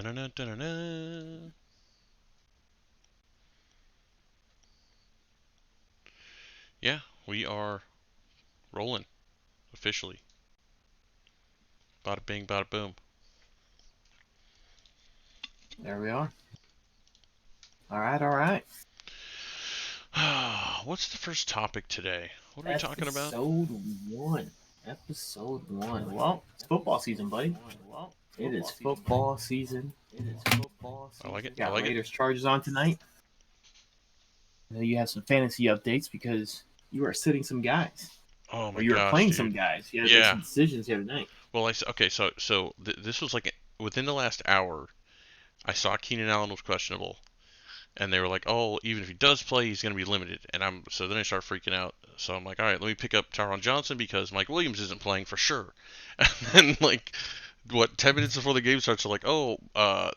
Dun-dun-dun, dun-dun-dun. Yeah, we are rolling officially. Bada bing, bada boom. There we are. All right, all right. What's the first topic today? What are we talking about? Episode one. Episode one. Well, it's football season, buddy. It is football season. I like it. I Got like it. Raiders Chargers on tonight. I know you have some fantasy updates because you are sitting some guys, Oh or my you are gosh, playing some dude. guys. You had to make Yeah. some decisions the other night. Well, okay. So this was like within the last hour. I saw Keenan Allen was questionable, and they were like, "Oh, even if he does play, he's going to be limited." And so then I start freaking out. So I'm like, "All right, let me pick up Tyron Johnson because Mike Williams isn't playing for sure." And then like 10 minutes before the game starts, they're like, "Oh,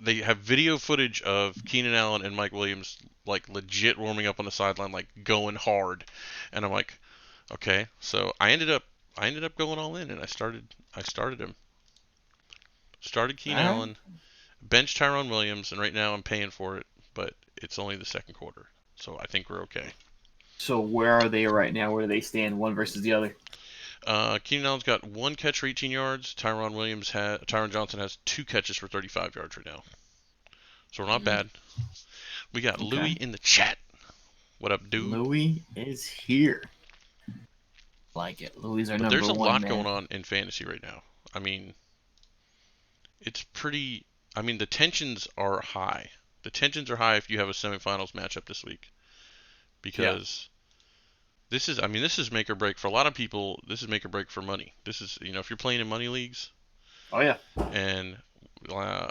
they have video footage of Keenan Allen and Mike Williams like legit warming up on the sideline, like going hard." And I'm like, "Okay." So I ended up going all in, and I started him. Started All Keenan right. Allen, bench Tyron Williams, and right now I'm paying for it, but it's only the second quarter, so I think we're okay. So where are they right now? Where do they stand, one versus the other? Keenan Allen's got one catch for 18 yards. Tyron Johnson has two catches for 35 yards right now, so we're not Mm, bad. We got Louis okay. in the chat. What up, dude? Louis is here. Like it. Louis is our But there's number a one lot man. going on in fantasy right now. I mean, it's pretty. I mean, the tensions are high. The tensions are high if you have a semifinals matchup this week Yeah. because this is make or break for a lot of people. This is make or break for money. This is, if you're playing in money leagues, Oh yeah. and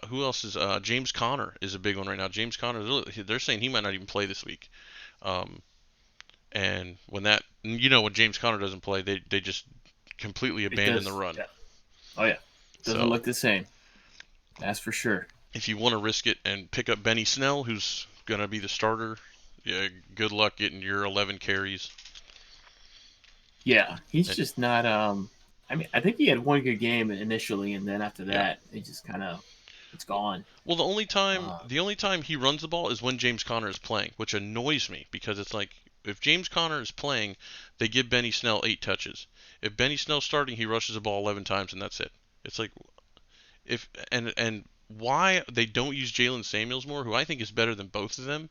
who else is James Conner is a big one right now. James Conner, they're saying he might not even play this week. Um, and when James Conner doesn't play, they just completely It abandon the does. run. Yeah. Oh yeah. Doesn't So look the same. That's for sure. if you want to risk it and pick up Benny Snell, who's gonna be the starter, yeah, good luck getting your 11 carries. Yeah. He's And, just not. I mean, I think he had one good game initially, and then after yeah. that, it just kind of it's gone. Well, the only time Uh, the only time he runs the ball is when James Conner is playing, which annoys me because it's like if James Conner is playing, they give Benny Snell 8 touches. If Benny Snell's starting, he rushes the ball 11 times and that's it. It's like if and why they don't use Jalen Samuels more, who I think is better than both of them,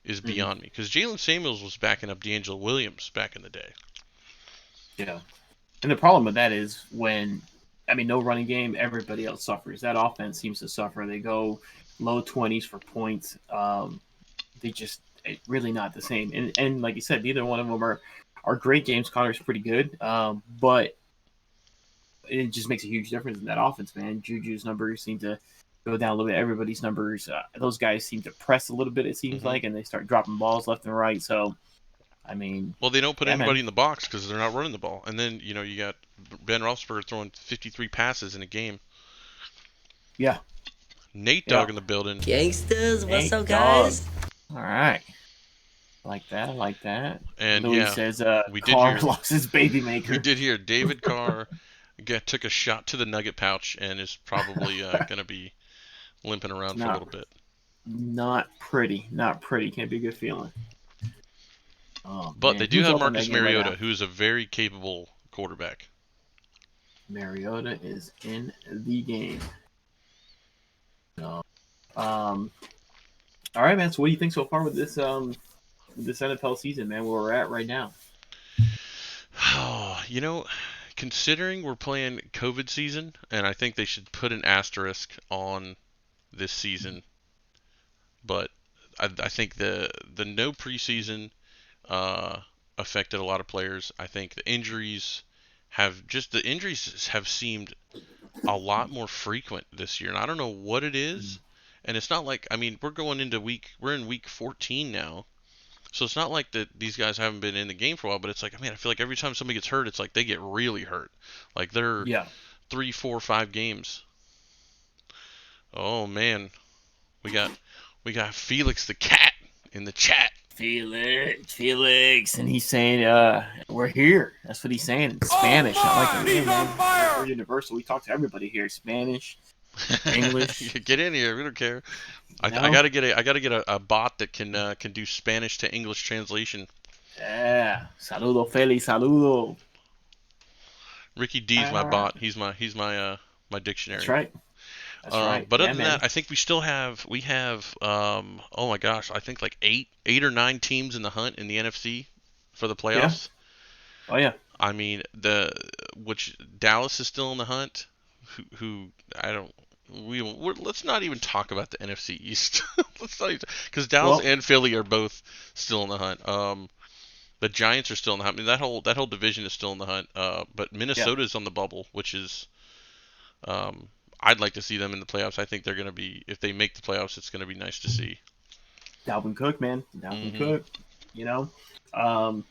is mhm. beyond me. Because Jalen Samuels was backing up D'Angelo Williams back in the day. Yeah. And the problem with that is when, I mean, no running game, everybody else suffers. That offense seems to suffer. They go low 20s for points. They just really not the same. And like you said, neither one of them are great. James Conner's pretty good, but it just makes a huge difference in that offense, man. Juju's numbers seem to go down a little bit. Everybody's numbers, those guys seem to press a little bit. It seems hmm like, and they start dropping balls left and right. So, I mean, Well, they don't put yeah, man. anybody in the box because they're not running the ball. And then you got Ben Roethlisberger throwing 53 passes in a game. Yeah, Nate yeah. Dogg in the building. Gangsters, what's Hey, up, dog. guys? All right. I like that. I like that. And Louis yeah, says, we did Carr hear lost his baby we maker. did hear David Carr took a shot to the nugget pouch and is probably going to be limping It's around for a not little bit. not pretty. Not pretty. Can't be a good feeling. Oh But they man, do who's have up on that Marcus game right Mariota, now? who is a very capable quarterback. Mariota is in the game. So, um, all right, man. So, what do you think so far with this NFL season, man? Where we're at right now? you know, considering we're playing COVID season, and I think they should put an asterisk on this season, but I think the no preseason uh, affected a lot of players. I think the injuries have seemed a lot more frequent this year, and I don't know what it is. And it's not like, I mean, we're in week 14 now, so it's not like that these guys haven't been in the game for a while. But it's like, man, I feel like every time somebody gets hurt, it's like they get really hurt. Like they're Yeah. 3, 4, 5 games. Oh man, we got we got Felix the cat in the chat. Felix, and he's saying, we're here. That's what he's saying in Spanish. I like it, man. We're universal. We talk to everybody here. Spanish, English, Get in here. We don't care. you I know. gotta get a bot that can do Spanish to English translation. Yeah, saludo, Feli, saludo. Ricky D's my Ah, bot. He's my that's dictionary. right. That's right. But other Yeah, than that, man. I think we have oh my gosh, I think like eight or nine teams in the hunt in the NFC for the Yeah. playoffs. Oh yeah. I mean the which Dallas is still in the hunt. Who I don't let's not even talk about the NFC East. Let's not because Dallas Well, and Philly are both still in the hunt. The Giants are still in the hunt. I mean that whole division is still in the hunt. But yeah. Minnesota is on the bubble, which is um, I'd like to see them in the playoffs. I think they're going to be if they make the playoffs, it's going to be nice to see. Dalvin Cook, man. Dalvin Hmm. Cook. You know. Um,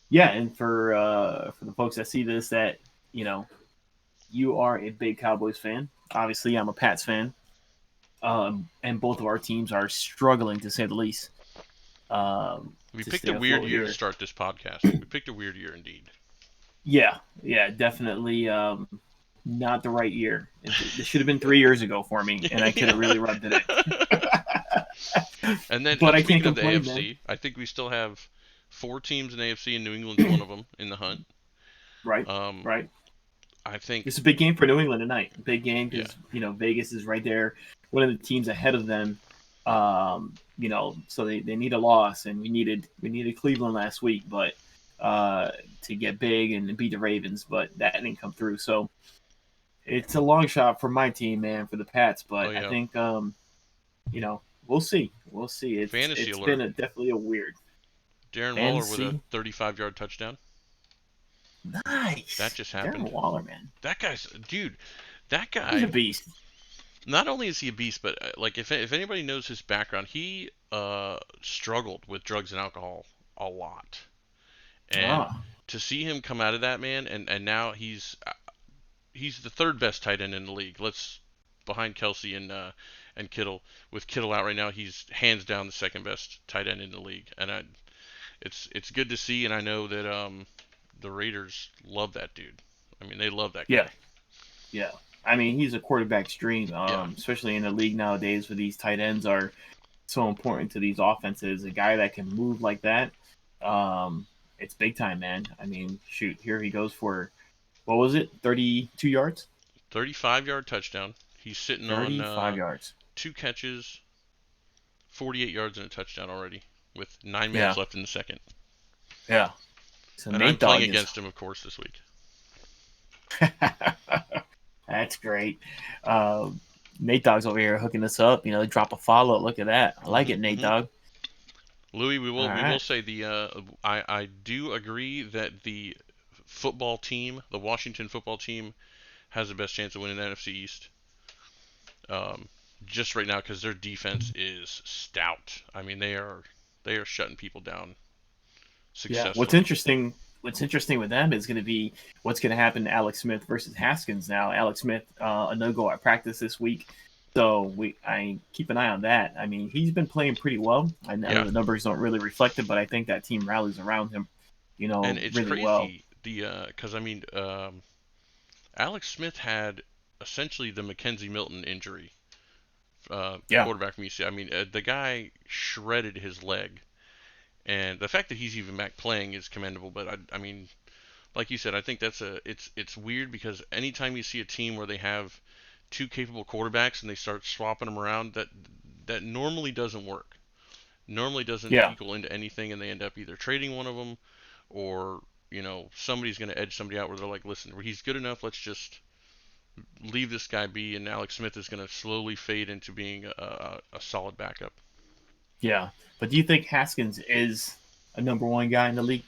yeah, and for the folks that see this, that you know, you are a big Cowboys fan. Obviously, I'm a Pats fan. And both of our teams are struggling to say the least. We To picked stay a weird afloat year to here. start this podcast. We picked a weird year indeed. Yeah, yeah, definitely. Not the right year. This should have been 3 years ago for me, and I could have Yeah. really rubbed it in. And then But I can't speaking of the complain, man. AFC, I think we still have four teams in the AFC, and New England's one of them in the hunt. Right, Um, right. I think It's a big game for New England tonight. Big game yeah, because Vegas is right there, one of the teams ahead of them. So they need a loss, and we needed Cleveland last week, but to get big and beat the Ravens, but that didn't come through. So it's a long shot for my team, man, for the Pats. oh But I yeah, think we'll see. We'll see. It's fantasy it's been alert. definitely a weird Darren Waller with a fantasy. 35-yard touchdown. That Nice, just Darren happened. Waller, man. That guy's dude. That He's a guy. beast. Not only is he a beast, but like if anybody knows his background, he struggled with drugs and alcohol a lot, and Ah, to see him come out of that, man, and now he's the third best tight end in the league. Let's behind Kelsey and Kittle. With Kittle out right now, he's hands down the second best tight end in the league, and it's good to see, and I know that the Raiders love that dude. I mean, they love that yeah, guy. yeah. I mean, he's a quarterback's dream, Yeah, especially in the league nowadays where these tight ends are so important to these offenses. A guy that can move like that, um, it's big time, man. I mean, shoot, here he goes for what was it, 32 yards, 35-yard touchdown. He's sitting on 35 yards. two catches, 48 yards and a touchdown already, with 9 minutes Yeah, left in the second. yeah. So And I'm Nate playing Dogg is against him, of course, this week. that's great. Nate Dogg's over here hooking us up. Drop a follow. Look at that. I like Hmm. it, Nate Hmm. Dogg. Louis, All we will right. say I do agree that the football team, the Washington football team, has the best chance of winning the NFC East. Um, just right now because their defense is stout. I mean, they are shutting people down Yeah. What's successfully. interesting? What's interesting with them is going to be what's going to happen to Alex Smith versus Haskins. Now, Alex Smith, a no go at practice this week, so I keep an eye on that. I mean, he's been playing pretty well. I know Yeah, the numbers don't really reflect it, but I think that team rallies around him, and it's really well. crazy the because I mean Alex Smith had essentially the Mackenzie Milton injury, Yeah. quarterback from UC. I mean, the guy shredded his leg, and the fact that he's even back playing is commendable. But I mean, like you said, I think it's weird because anytime you see a team where they have two capable quarterbacks and they start swapping them around, that normally doesn't work. Normally doesn't Yeah. equal into anything, and they end up either trading one of them or somebody's going to edge somebody out where they're like, listen, he's good enough. Let's just leave this guy be, and Alex Smith is going to slowly fade into being a solid backup. Yeah. But do you think Haskins is a number one guy in the league?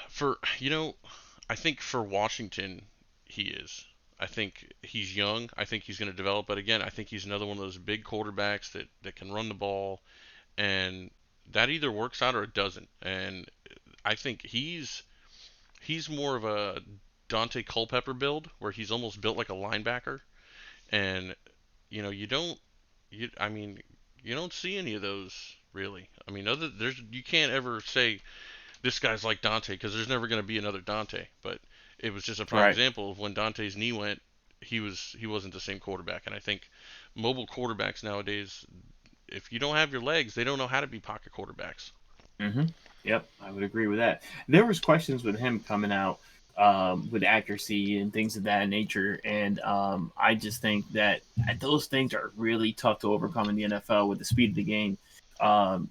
For I think for Washington, he is. I think he's young. I think he's going to develop. But again, I think he's another one of those big quarterbacks that can run the ball, and that either works out or it doesn't. And I think he's more of a Dante Culpepper build, where he's almost built like a linebacker, and you don't I mean you don't see any of those really. I mean, other there's you can't ever say this guy's like Dante because there's never going to be another Dante. But it was just a prime Right. example of when Dante's knee went. he wasn't the same quarterback. And I think mobile quarterbacks nowadays, if you don't have your legs, they don't know how to be pocket quarterbacks. Hmm. Yep, I would agree with that. There was questions with him coming out with accuracy and things of that nature, and I just think that those things are really tough to overcome in the NFL with the speed of the game. And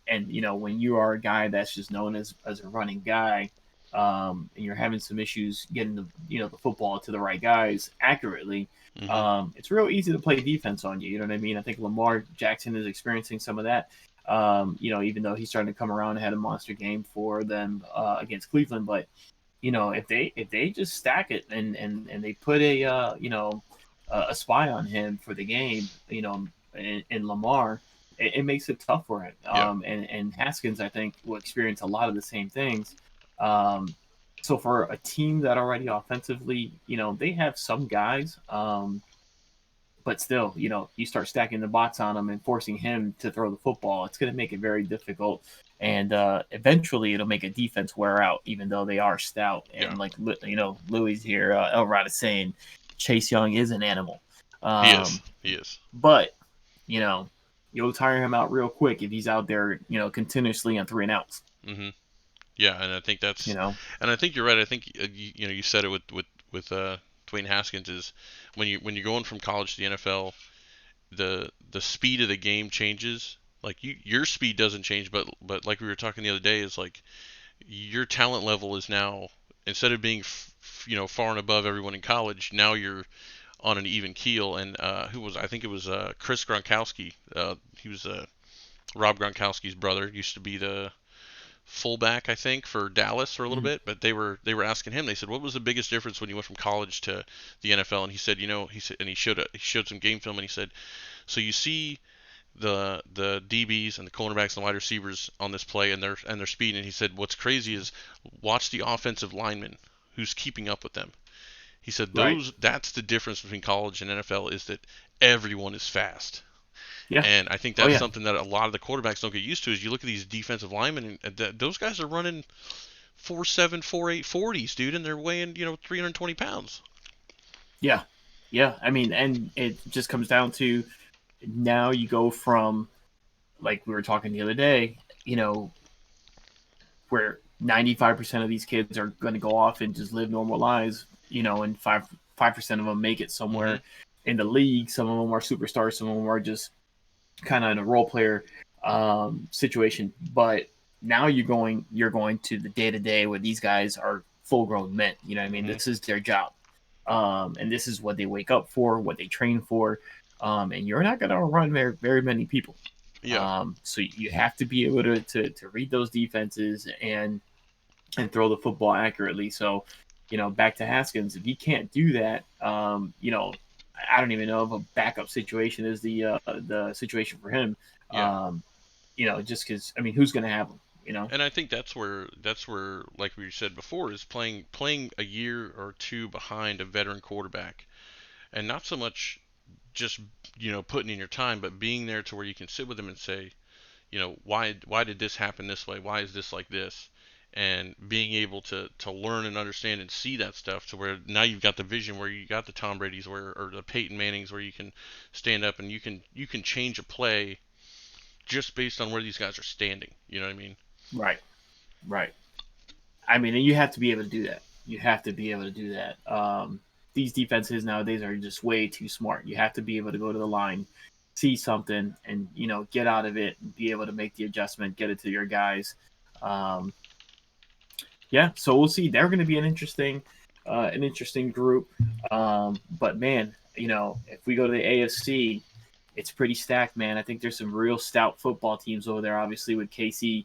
when you are a guy that's just known as a running guy, and you're having some issues getting the football to the right guys accurately, Hmm. it's real easy to play defense on you. You know what I mean? I think Lamar Jackson is experiencing some of that. Even though he's starting to come around and had a monster game for them against Cleveland, but if they just stack it and they put a spy on him for the game, in Lamar, it makes it tough for him. Yeah, And Haskins, I think, will experience a lot of the same things. Um, so for a team that already offensively, they have some guys. But still, you start stacking the box on him and forcing him to throw the football, it's going to make it very difficult. And eventually, it'll make a defense wear out, even though they are stout. yeah, And like Louis here, Elrod is saying, Chase Young is an animal. he is. Um, He is. but you know, you'll tire him out real quick if he's out there, continuously on 3 and outs. Hmm. Yeah, You know, and I think you're right. I think you said it with Dwayne Haskins is when you're going from college to the NFL, the speed of the game changes. Like your speed doesn't change, but like we were talking the other day, is like your talent level is now, instead of being far and above everyone in college, now you're on an even keel. And who was, I think it was Chris Gronkowski. He was Rob Gronkowski's brother. Used to be the fullback, I think, for Dallas for a little mm, bit. But they were asking him. They said, "What was the biggest difference when you went from college to the NFL?" And he said, he said, and he showed some game film, and he said, "So you see the DBs and the cornerbacks and wide receivers on this play and their speed." And he said, "What's crazy is watch the offensive lineman who's keeping up with them." He said, right? that's the difference between college and NFL, is that everyone is fast." Yeah. And I think Oh that's yeah. something that a lot of the quarterbacks don't get used to. Is you look at these defensive linemen, and those guys are running 4.7, 4.8 40s, dude, and they're weighing 320 pounds. Yeah. Yeah. I mean, and it just comes down to now you go from, like we were talking the other day, where 95% of these kids are going to go off and just live normal lives, and 5% of them make it Hmm. somewhere in the league. Some of them are superstars, some of them are just kind of in a role player situation. But now you're going to the day to day where these guys are full grown men. You know what I mean? Hmm. This is their job, and this is what they wake up for, what they train for. And you're not going to run very, very many people. Yeah, So you have to be able to read those defenses and throw the football accurately. So, back to Haskins, if he can't do that, I don't even know if a backup situation is the situation for him. yeah. Um, just because, I mean, who's going to have him? You know, And I think that's where, like we said before, is playing a year or two behind a veteran quarterback, and not so much just putting in your time, but being there to where you can sit with them and say, why did this happen this way? Why is this like this? And being able to learn and understand and see that stuff, to where now you've got the vision, where you got the Tom Brady's, or the Peyton Mannings, where you can stand up and you can change a play just based on where these guys are standing. You know what I mean? right, right. I mean, and you have to be able to do that. You have to be able to do that. These defenses nowadays are just way too smart. You have to be able to go to the line, see something, and get out of it, and be able to make the adjustment, get it to your guys. Um, yeah, so we'll see. They're going to be an interesting group. But man, if we go to the AFC, it's pretty stacked, man. I think there's some real stout football teams over there. Obviously, with KC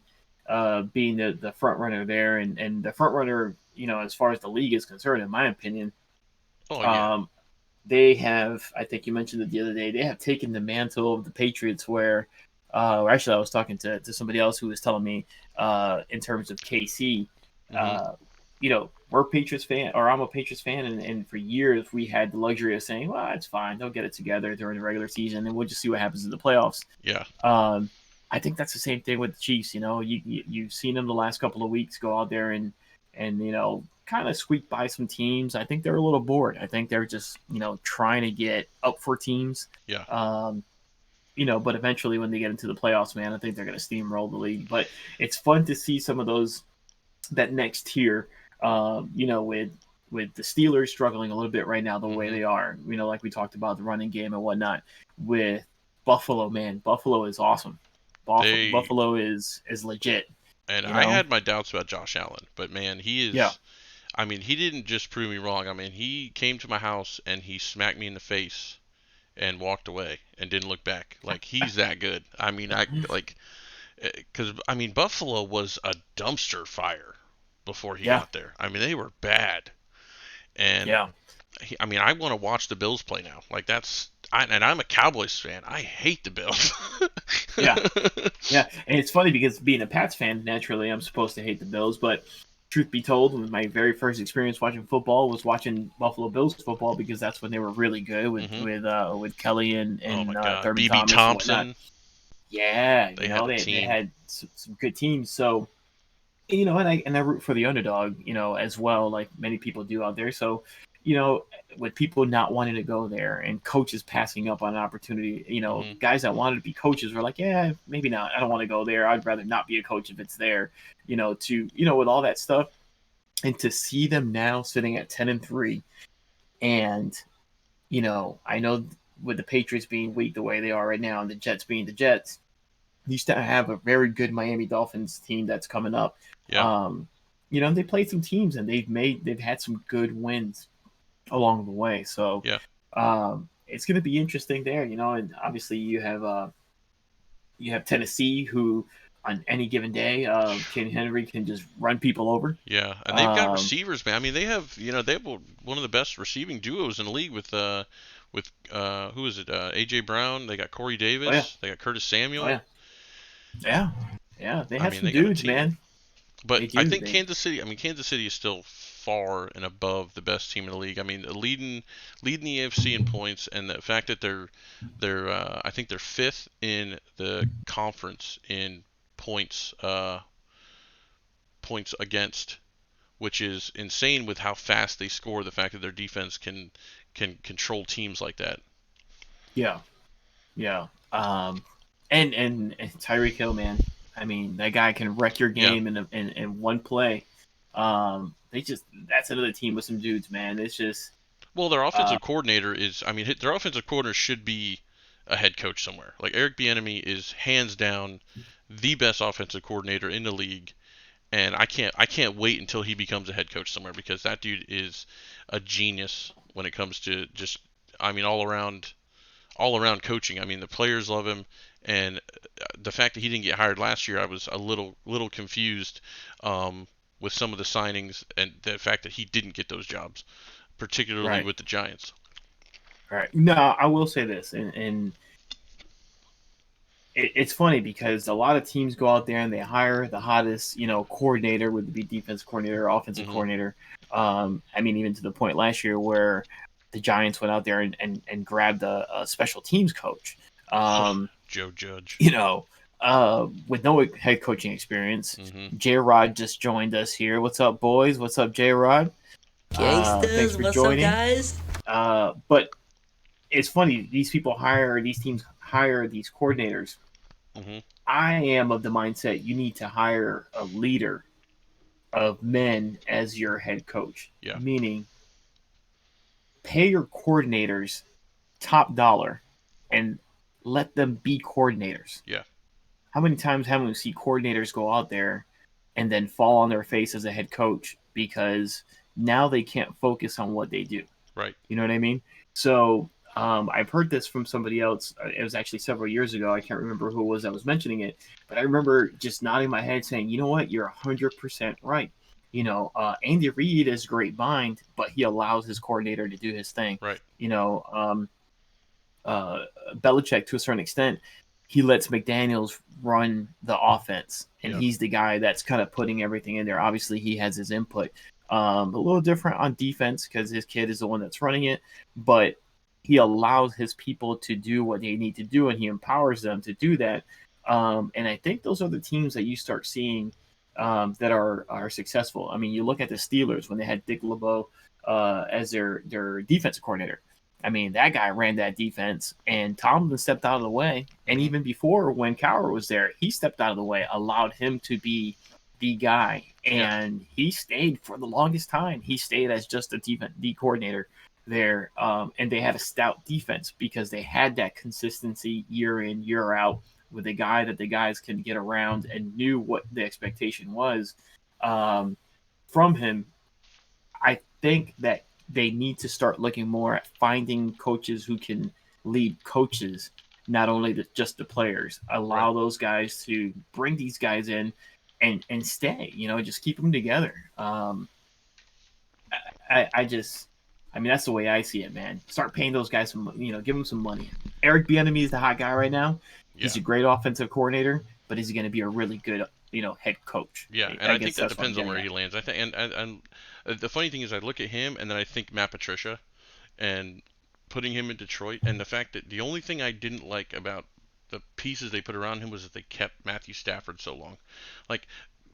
being the front runner there, and the front runner, as far as the league is concerned, in my opinion, Oh yeah. um, they have. I think you mentioned it the other day. They have taken the mantle of the Patriots, where. Actually, I was talking to somebody else who was telling me in terms of KC, Mhm. uh, we're Patriots fan, or I'm a Patriots fan, and for years we had the luxury of saying, well, it's fine, they'll get it together during the regular season, and we'll just see what happens in the playoffs. Yeah. I think that's the same thing with the Chiefs. You've seen them the last couple of weeks go out there and kind of squeaked by some teams. I think they're a little bored. I think they're just trying to get up for teams. Yeah. Um, but eventually when they get into the playoffs, man, I think they're going to steamroll the league. But it's fun to see some of those that next tier. With the Steelers struggling a little bit right now the way Mm-hmm. they are. Like we talked about the running game and whatnot. With Buffalo, man, Buffalo is awesome. They Buffalo is legit. and You I know, had my doubts about Josh Allen, but man, he yeah, is. I mean, he didn't just prove me wrong. I mean, he came to my house and he smacked me in the face and walked away and didn't look back. Like he's that good. I mean, I like because I mean Buffalo was a dumpster fire before he yeah, got there. I mean, they were bad, and yeah, I mean, I want to watch the Bills play now. Like and I'm a Cowboys fan. I hate the Bills. yeah. Yeah, and it's funny because being a Pats fan, naturally, I'm supposed to hate the Bills. But truth be told, my very first experience watching football was watching Buffalo Bills football because that's when they were really good with hmm with Kelly Oh my and God, Thurman BB Thomas and whatnot. Thompson. Yeah, They had a they team. had some good teams. So and I root for the underdog, as well, like many people do out there. So, you know, with people not wanting to go there and coaches passing up on an opportunity, hmm guys that wanted to be coaches were like, yeah, maybe not. I don't want to go there. I'd rather not be a coach if it's there. With all that stuff, and to see them now sitting at 10-3, and I know with the Patriots being weak the way they are right now, and the Jets being the Jets, you still have a very good Miami Dolphins team that's coming up. Yeah, Um, they played some teams and they've had some good wins along the way. So yeah. it's going to be interesting there, and obviously you have Tennessee who on any given day, King Henry can just run people over. Yeah, and they've got Um, receivers, man. I mean, they have one of the best receiving duos in the league with who is it? AJ Brown. They got Corey oh yeah, Davis. They got Curtis oh Samuel. yeah, yeah, yeah. They I have mean, some they got a dudes, team. man. But They I do. think They Kansas City. I mean, Kansas City is still far and above the best team in the league. I mean, leading the AFC in points, and the fact that they're I think they're fifth in the conference in points against, which is insane with how fast they score. The fact that their defense can control teams like that. yeah, yeah. And Tyreek Hill, man. I mean, that guy can wreck your Yeah. game in one play. That's another team with some dudes, man. It's just Well, their uh, offensive coordinator is. I mean, their offensive coordinator should be a head coach somewhere. Like Eric Bieniemy is hands down the best offensive coordinator in the league, and I can't wait until he becomes a head coach somewhere because that dude is a genius when it comes to just. I mean, all around coaching. I mean, the players love him, and the fact that he didn't get hired last year, I was a little confused with some of the signings and the fact that he didn't get those jobs, particularly right, with the Giants. right. No, I will say this, and it's funny because a lot of teams go out there and they hire the hottest, coordinator, would be defense coordinator, offensive hmm coordinator. I mean, even to the point last year where the Giants went out there and grabbed a special teams coach. Um, Joe Judge. you know, with no head coaching experience. hmm J Rod just joined us here. What's up, boys? What's up, J Rod? Thanks Gangsters, for what's up, joining. guys? But it's funny, these teams hire these coordinators. hmm I am of the mindset you need to hire a leader of men as your head coach, Yeah. meaning pay your coordinators top dollar and let them be coordinators. Yeah. How many times haven't we seen coordinators go out there and then fall on their face as a head coach because now they can't focus on what they do? Right. You know what I mean? So I've heard this from somebody else. It was actually several years ago. I can't remember who it was that was mentioning it, but I remember just nodding my head saying, you know what? You're 100% right. Andy Reid is a great mind, but he allows his coordinator to do his thing. Right. You know, uh, Belichick, to a certain extent, he lets McDaniels run the offense, and Yeah. he's the guy that's kind of putting everything in there. Obviously, he has his input. A little different on defense because his kid is the one that's running it, but he allows his people to do what they need to do, and he empowers them to do that. And I think those are the teams that you start seeing that are successful. I mean, you look at the Steelers when they had Dick LeBeau as their defensive coordinator. I mean, that guy ran that defense, and Tomlin stepped out of the way. And Hmm. even before, when Cowher was there, he stepped out of the way, allowed him to be the guy, Yeah. and he stayed for the longest time. He stayed as just a defense D coordinator there, and they had a stout defense because they had that consistency year in year out with a guy that the guys can get around and knew what the expectation was um, from him. I think that they need to start looking more at finding coaches who can lead coaches, not only just the players. Right. Allow those guys to bring these guys in and stay. Just keep them together. I just, I mean, that's the way I see it, man. Start paying those guys some, give them some money. Eric Bieniemy is the hot guy right now. He's Yeah. a great offensive coordinator, but is he going to be a really good, head coach? Yeah, and I I think guess that that's what I'm depends on getting where at. he lands. I think, and the funny thing is, I look at him and then I think Matt Patricia, and putting him in Detroit, and the fact that the only thing I didn't like about the pieces they put around him was that they kept Matthew Stafford so long. Like,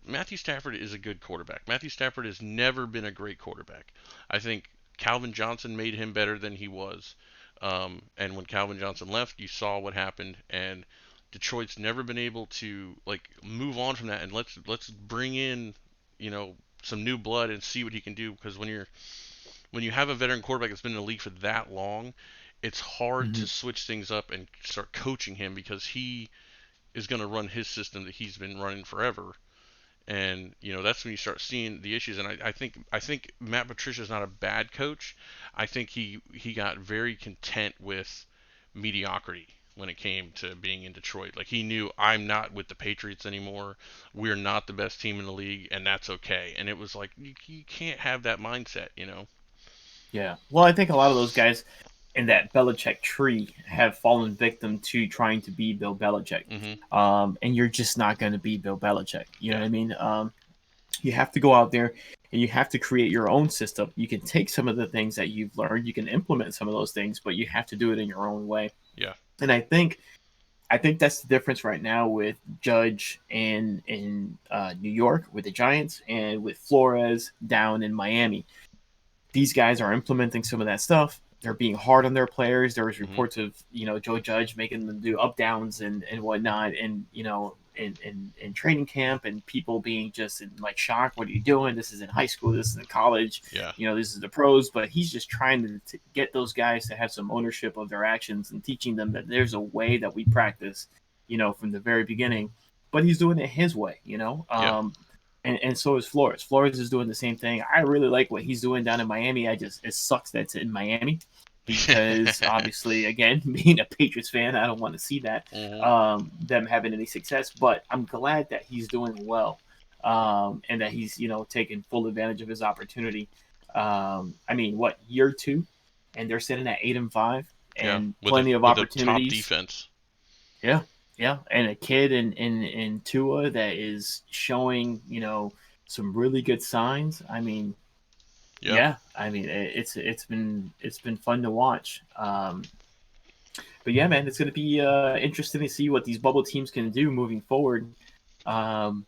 Matthew Stafford is a good quarterback. Matthew Stafford has never been a great quarterback. I think Calvin Johnson made him better than he was. And when Calvin Johnson left, you saw what happened. And Detroit's never been able to like move on from that. And let's bring in, you know, some new blood and see what he can do. Because when you have a veteran quarterback that's been in the league for that long, it's hard Mm-hmm. to switch things up and start coaching him because he is going to run his system that he's been running forever. And that's when you start seeing the issues. And I think Matt Patricia is not a bad coach. I think he got very content with mediocrity when it came to being in Detroit. Like, he knew, I'm not with the Patriots anymore. We're not the best team in the league, and that's okay. And it was like you can't have that mindset. Yeah. Well, I think a lot of those guys in that Belichick tree have fallen victim to trying to be Bill Belichick. Mhm. And you're just not going to be Bill Belichick. You know Yeah. what I mean? You have to go out there and you have to create your own system. You can take some of the things that you've learned, you can implement some of those things, but you have to do it in your own way. Yeah. And I think that's the difference right now with Judge in New York with the Giants and with Flores down in Miami. These guys are implementing some of that stuff. They're being hard on their players. There was Mhm. reports of Joe Judge making them do up downs and whatnot, and in training camp, and people being just in like shock. What are you doing? This is in high school. This is in college. Yeah. This is the pros. But he's just trying to get those guys to have some ownership of their actions and teaching them that there's a way that we practice, from the very beginning. But he's doing it his way. Yeah. And so is Flores. Flores is doing the same thing. I really like what he's doing down in Miami. It sucks that it's in Miami because obviously, again, being a Patriots fan, I don't want to see that Mhm. them having any success. But I'm glad that he's doing well, and that he's taking full advantage of his opportunity. I mean, what, year two, and they're sitting at 8-5 Yeah. and With a plenty of with a top opportunities. defense. Yeah, yeah, and a kid in Tua that is showing some really good signs. I mean, Yeah. yeah, I mean it's been fun to watch. But yeah, man, it's going to be interesting to see what these bubble teams can do moving forward. Um,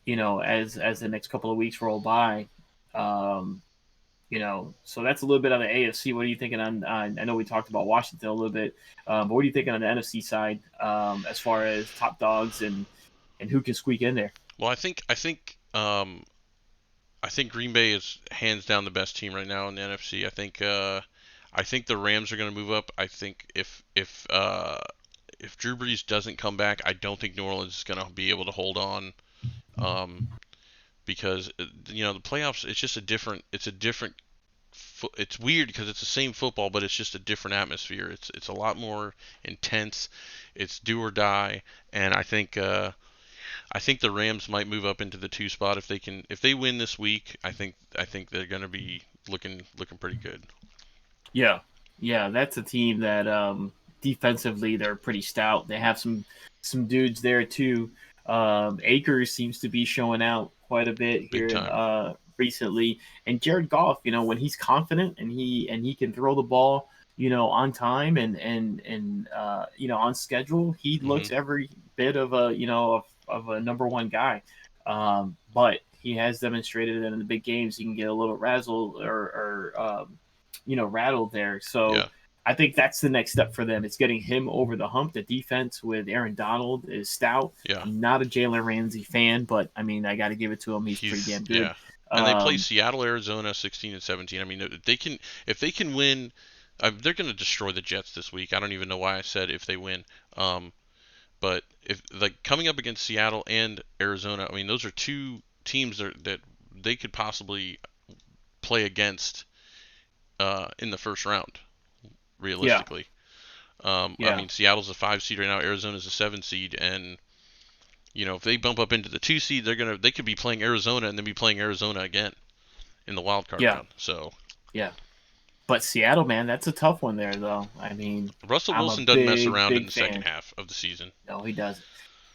as the next couple of weeks roll by. Um, so that's a little bit on the AFC. What are you thinking on I know we talked about Washington a little bit, but what are you thinking on the NFC side as far as top dogs and who can squeak in there? Well, I think Green Bay is hands down the best team right now in the NFC. I think the Rams are going to move up. I think if Drew Brees doesn't come back, I don't think New Orleans is going to be able to hold on. Um, because the playoffs, it's just a different. It's weird because it's the same football, but it's just a different atmosphere. It's a lot more intense. It's do or die, and I think the Rams might move up into the 2 spot if they win this week. I think they're going to be looking pretty good. Yeah, yeah, that's a team that defensively they're pretty stout. They have some dudes there too. Akers seems to be showing out quite a bit Big here time. recently, and Jared Goff, when he's confident and he can throw the ball, on time and on schedule, he Mhm. looks every bit of a of a number one guy. But he has demonstrated that in the big games he can get a little razzle or rattled there. So Yeah, I think that's the next step for them. It's getting him over the hump. The defense with Aaron Donald is stout. yeah. I'm not a Jalen Ramsey fan, but I mean I got to give it to him. He's pretty He's damn good. yeah. And they play Um, Seattle, Arizona, 16 and 17. I mean, they can if they can win, they're going to destroy the Jets this week. I don't even know why I said if they win. Um, but if like coming up against Seattle and Arizona, I mean, those are two teams that they could possibly play against in the first round, yeah, realistically. I yeah, mean, Seattle's a 5 seed right now. Arizona's a 7 seed, and if they bump up into the 2 seed, they could be playing Arizona and then be playing Arizona again in the wild card yeah, round. So yeah. But Seattle, man, that's a tough one there, though. I mean, Russell I'm a Wilson doesn't mess big, around in big the second fan. half of the season. No, he doesn't.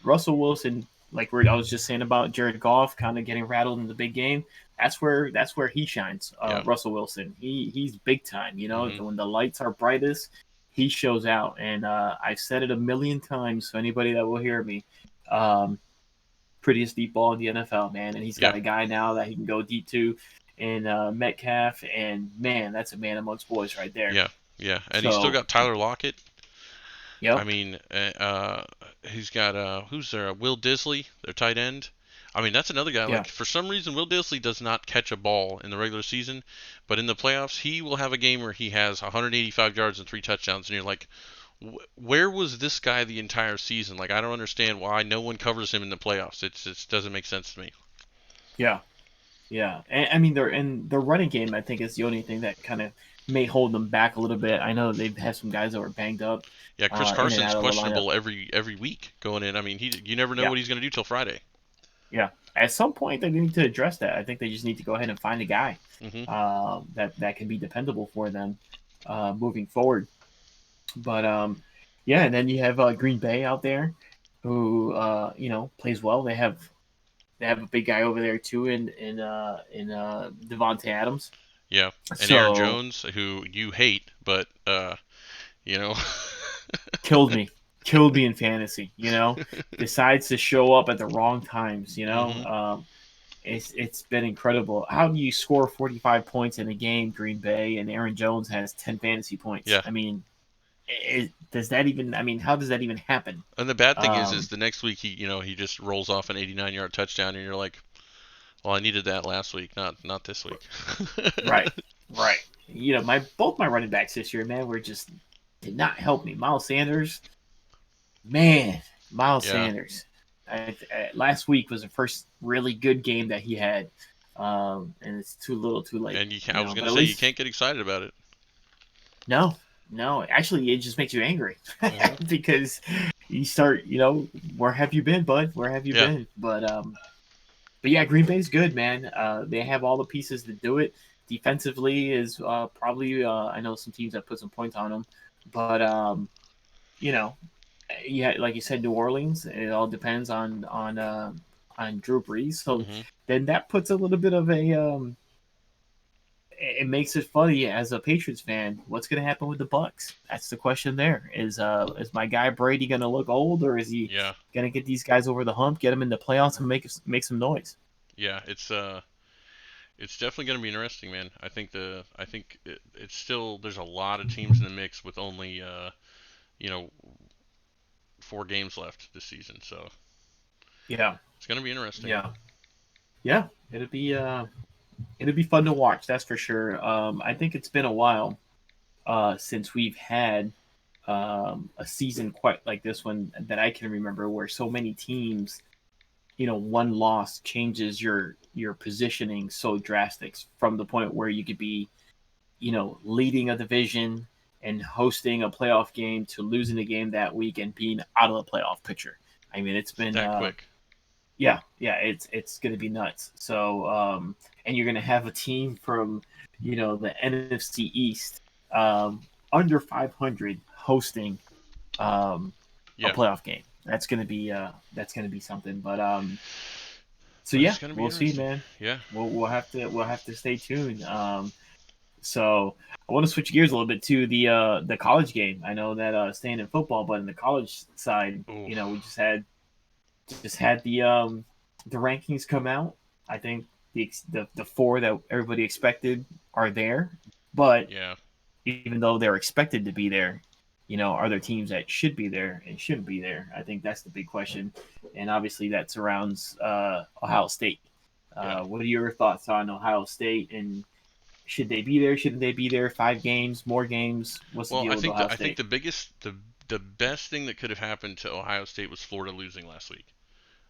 Russell Wilson, I was just saying about Jared Goff, kind of getting rattled in the big game. That's where he shines. Yeah. Russell Wilson, he's big time. Hmm. When the lights are brightest, he shows out. And I've said it a million times. So anybody that will hear me, um, prettiest deep ball in the NFL, man. And he's got Yeah. a guy now that he can go deep to, in Metcalf. And man, that's a man amongst boys right there. Yeah. Yeah. And he's still So, got Tyler Lockett. I yep, mean, he's got who's there? Will Disley, their tight end. I mean, that's another guy. yeah, Like for some reason, Will Disley does not catch a ball in the regular season, but in the playoffs, he will have a game where he has 185 yards and 3 touchdowns, and you're like, where was this guy the entire season? Like, I don't understand why no one covers him in the playoffs. It just doesn't make sense to me. yeah. Yeah, and I mean their running game. I think is the only thing that kind of may hold them back a little bit. I know they've had some guys that were banged up, Yeah, Chris in and Carson's out of the lineup. questionable every week going in. I mean, you never know Yeah, what he's going to do till Friday. yeah. At some point, they need to address that. I think they just need to go ahead and find a guy Hmm. that can be dependable for them moving forward. But yeah, and then you have Green Bay out there, who plays well. They have a big guy over there too in Devontae Adams. Yeah, and Aaron So Jones, who you hate, but you know, killed me, killed me in fantasy. Decides to show up at the wrong times. hmm It's been incredible. How do you score 45 points in a game, Green Bay, and Aaron Jones has 10 fantasy points? yeah. I mean, does that even? I mean, how does that even happen? And the bad thing is Um, the next week he just rolls off an 89-yard touchdown, and you're like, well, I needed that last week, not this week. right, right. My running backs this year, man, were just did not help me. Miles Sanders, man, Miles Yeah, Sanders. Last week was the first really good game that he had, and it's too little, too late. and I was But gonna at say you least can't get excited about it. no, no. Actually, it just makes you angry Hmm. because you start, where have you been, bud? Where have you Yeah, been? But yeah, Green Bay's good, man. They have all the pieces to do it. Defensively is probably. I know some teams that put some points on them, but you know, yeah, like you said, New Orleans. It all depends on Drew Brees. So hmm then that puts a little bit of a. It makes it funny as a Patriots fan. What's going to happen with the Bucks? That's the question. There is my guy Brady going to look old, or is he yeah, going to get these guys over the hump, get them in the playoffs, and make some noise? yeah. It's definitely gonna be interesting, man. It's still there's a lot of teams in the mix with only you know 4 games left this season, so Yeah, it's gonna be interesting. yeah, yeah. It'll be fun to watch. That's for sure. I think it's been a while since we've had a season quite like this one that I can remember, where so many teams, one loss changes your positioning so drastic from the point where you could be, leading a division and hosting a playoff game to losing a game that week and being out of the playoff picture. I mean, it's been That quick. yeah, yeah, it's going to be nuts. So, and you're going to have a team from, the NFC East, under 500 hosting a Yeah, playoff game. That's going to be something. But so but yeah, it's gonna be we'll see, interesting. man. Yeah. We'll have to stay tuned. So I want to switch gears a little bit to the college game. I know that staying in football, but in the college side, Ooh. we just had the the rankings come out, I think the four that everybody expected are there, but Yeah. even though they're expected to be there, are there teams that should be there and shouldn't be there? I think that's the big question, and obviously that surrounds Ohio State. Yeah. What are your thoughts on Ohio State, and should they be there? Shouldn't they be there? 5 games, more games? What's the Well, deal with Ohio I think State? the best thing that could have happened to Ohio State was Florida losing last week.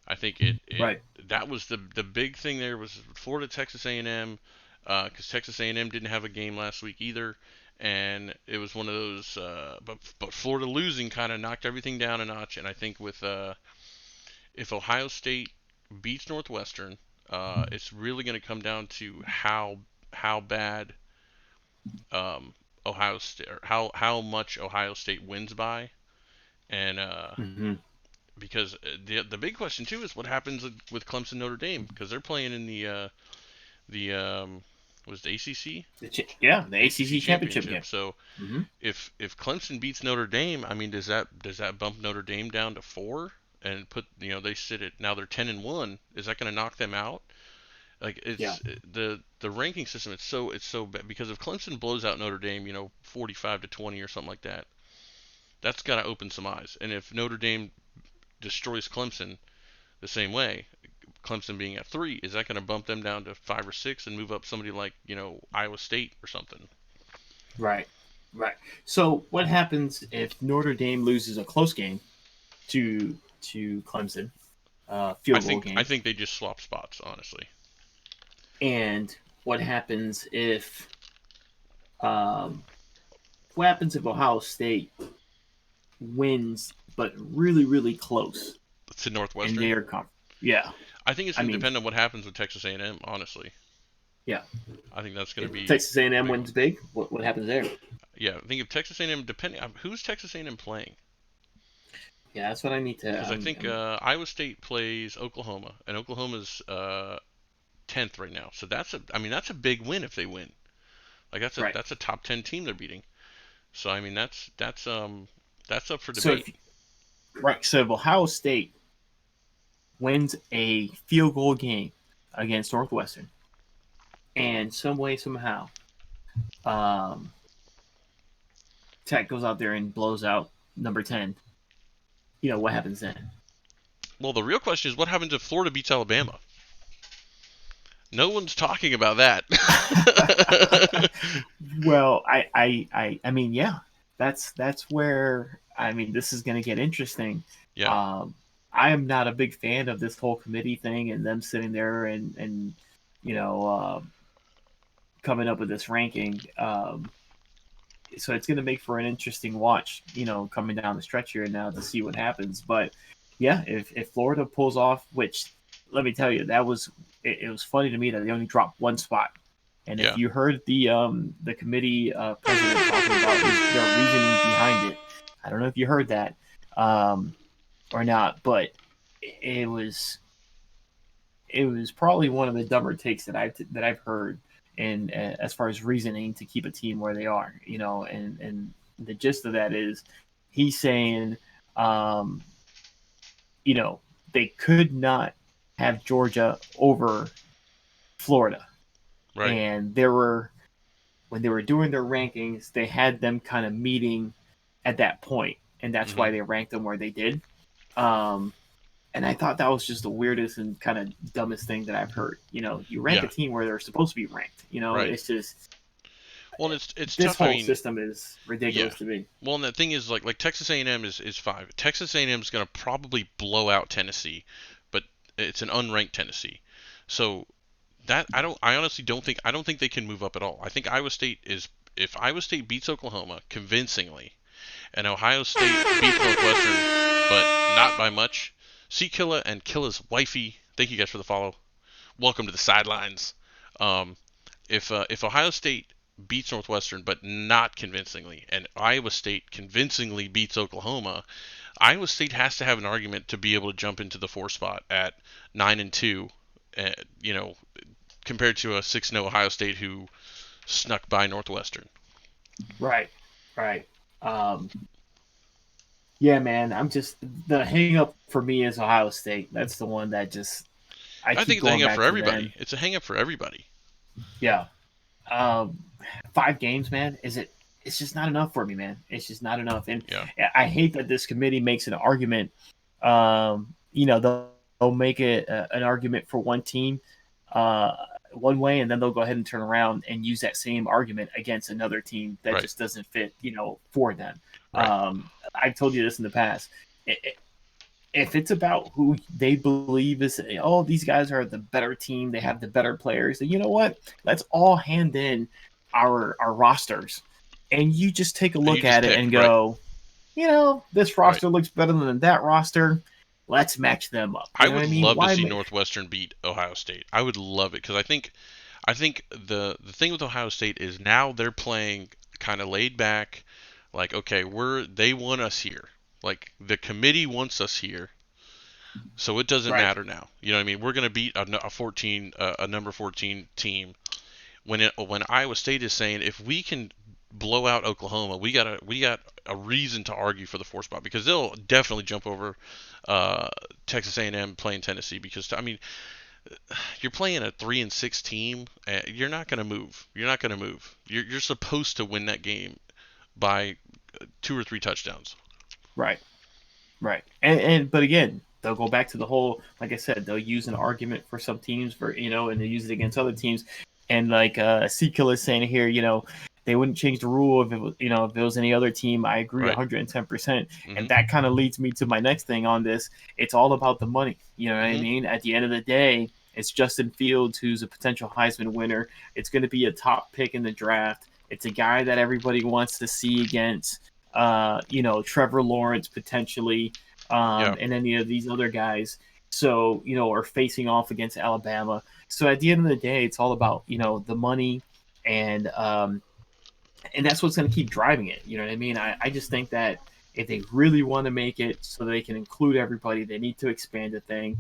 I think it Right. that was the big thing there was Florida Texas A&M, because Texas A&M didn't have a game last week either, and it was one of those. But Florida losing kind of knocked everything down a notch, and I think with if Ohio State beats Northwestern, it's really going to come down to how bad Ohio State, or how much Ohio State wins by, and Mm-hmm. because the big question too is what happens with Clemson Notre Dame, because they're playing in the was the ACC Yeah, the ACC ACC championship championship. game. So Mm-hmm. if Clemson beats Notre Dame, I mean, does that bump Notre Dame down to 4 and put, they sit at, now they're 10-1? Is that going to knock them out? Like, Yeah. it's the ranking system. It's so bad because if Clemson blows out Notre Dame, 45-20 or something like that, that's got to open some eyes. And if Notre Dame destroys Clemson the same way, Clemson being at 3, is that going to bump them down to 5 or 6 and move up somebody like Iowa State or something? Right. Right. So what happens if Notre Dame loses a close game to Clemson, I field goal think I game? think they just swap spots, honestly. And what happens if um, what happens if Ohio State wins but really really close To in Northwestern, their conference? Yeah. I think it's I going to mean, depend on what happens with Texas A&M. Honestly, yeah. I think that's going to If be Texas a A&M big one. wins big, what happens there? Yeah, I think if Texas A&M, depending on who's Texas A&M playing, Yeah, that's what I need to. because I think Iowa State plays Oklahoma, and Oklahoma's 10th right now. So that's a big win if they win. Like Right. that's a top 10 team they're beating. So I mean that's up for So debate. if if Ohio State wins a field goal game against Northwestern, and some way somehow um, Tech goes out there and blows out number 10, what happens then? Well, the real question is what happens if Florida beats Alabama? No one's talking about that. Well, I mean, yeah, that's where I mean this is going to get interesting. Yeah, Um, I am not a big fan of this whole committee thing and them sitting there and you know coming up with this ranking. So it's going to make for an interesting watch, coming down the stretch here now to see what happens. But yeah, if Florida pulls off, which let me tell you, it was funny to me that they only dropped one spot. And if yeah, you heard the committee president talking about their reasoning behind it, I don't know if you heard that um, or not, but it was it was probably one of the dumber takes that I've heard, and as far as reasoning to keep a team where they are, and the gist of that is he's saying, um, you know, they could not have Georgia over Florida, right. and there were when they were doing their rankings, they had them kind of meeting at that point, and that's Hmm. why they ranked them where they did. Um, and I thought that was just the weirdest and kind of dumbest thing that I've heard. You rank a Yeah, team where they're supposed to be ranked. right. It's just Well, it's this tough. I whole mean, system is yeah. ridiculous to me. Well, and the thing is, like Texas A&M is 5. Texas A&M is going to probably blow out Tennessee, but it's an unranked Tennessee. So that I honestly don't think they can move up at all. I think Iowa State is if Iowa State beats Oklahoma convincingly, and Ohio State beats Northwestern, but not by much. See Killa and Killa's wifey. Thank you guys for the follow. Welcome to the sidelines. Um, if Ohio State beats Northwestern, but not convincingly, and Iowa State convincingly beats Oklahoma, Iowa State has to have an argument to be able to jump into the 4 spot at 9-2. Uh, you know, compared to a 6-0 Ohio State who snuck by Northwestern. Right, right. Um, yeah, man. I'm just the hang up for me is Ohio State. That's the one that just. I I think keep it's a going hang up for back to everybody. them. It's a hang up for everybody. Yeah. Um, 5 games, man. It's just not enough for me, man. It's just not enough. And Yeah. I hate that this committee makes an argument. They'll make it an argument for one team uh, one way, and then they'll go ahead and turn around and use that same argument against another team that Right. just doesn't fit, for them. Right. I've told you this in the past. If it's about who they believe is, oh, these guys are the better team, they have the better players, then you know what? Let's all hand in our rosters, and you just take a And you look just at it pick. and Right. go, this Right. roster looks better than that roster. Let's match them up. I You know what would I mean? love to Why? see Northwestern beat Ohio State. I would love it because I think the thing with Ohio State is now they're playing kind of laid back, like okay, they want us here, like the committee wants us here, so it doesn't Right. matter now. You know what I mean? We're gonna beat a 14 a number 14 team when Iowa State is saying if we can blow out Oklahoma, we got a reason to argue for the 4 spot because they'll definitely jump over uh, Texas A&M playing Tennessee because I mean you're playing a 3-6 team. You're not going to move. You're not going to move. You're supposed to win that game by 2 or 3 touchdowns. Right. Right. And but again, they'll go back to the whole, like I said, they'll use an argument for some teams for, and they use it against other teams. And like Sequel is saying here, they wouldn't change the rule if it was, if it was any other team. I agree Right. 110%. Mhm. And that kind of leads me to my next thing on this. It's all about the money. You know what I Mhm. mean? At the end of the day, it's Justin Fields who's a potential Heisman winner. It's going to be a top pick in the draft. It's a guy that everybody wants to see against Trevor Lawrence potentially, Yeah. and any of these other guys. So, are facing off against Alabama. So at the end of the day, it's all about, the money, and and that's what's going to keep driving it. You know what I mean? I just think that if they really want to make it so they can include everybody, they need to expand the thing.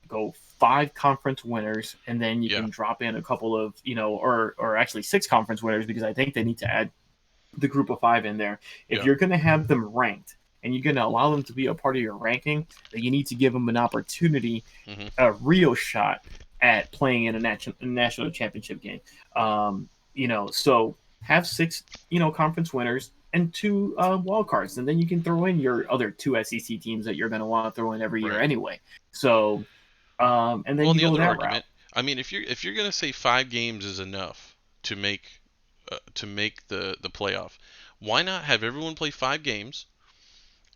Go 5 conference winners, and then you Yeah. can drop in a couple of, or actually 6 conference winners, because I think they need to add the group of 5 in there. If Yeah. you're going to have them ranked and you're going to allow them to be a part of your ranking, then you need to give them an opportunity, Mhm. a real shot at playing in a national championship game. So have 6, conference winners and 2 wild cards, and then you can throw in your other 2 SEC teams that you're going to want to throw in every year Right. anyway. So, and then Well, and you the go other that route. argument, I mean, if you're gonna say 5 games is enough to make the playoff, why not have everyone play 5 games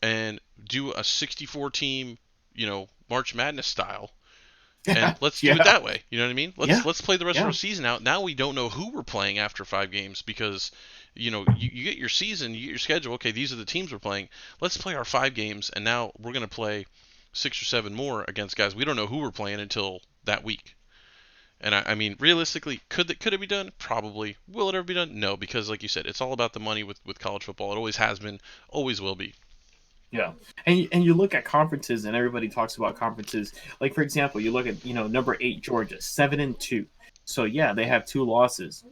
and do a 64 team, March Madness style, and let's do it Yeah, that way. You know what I mean? Let's yeah, let's play the rest of our yeah, season out. Now we don't know who we're playing after 5 games because you get your season, you get your schedule. Okay, these are the teams we're playing. Let's play our 5 games, and now we're gonna play 6 or 7 more against guys we don't know who we're playing until that week. And I mean, realistically, could it be done? Probably. Will it ever be done? No, because like you said, it's all about the money with college football. It always has been, always will be. yeah. And you look at conferences, and everybody talks about conferences. Like, for example, you look at, number 8 Georgia, 7-2. So yeah, they have 2 losses.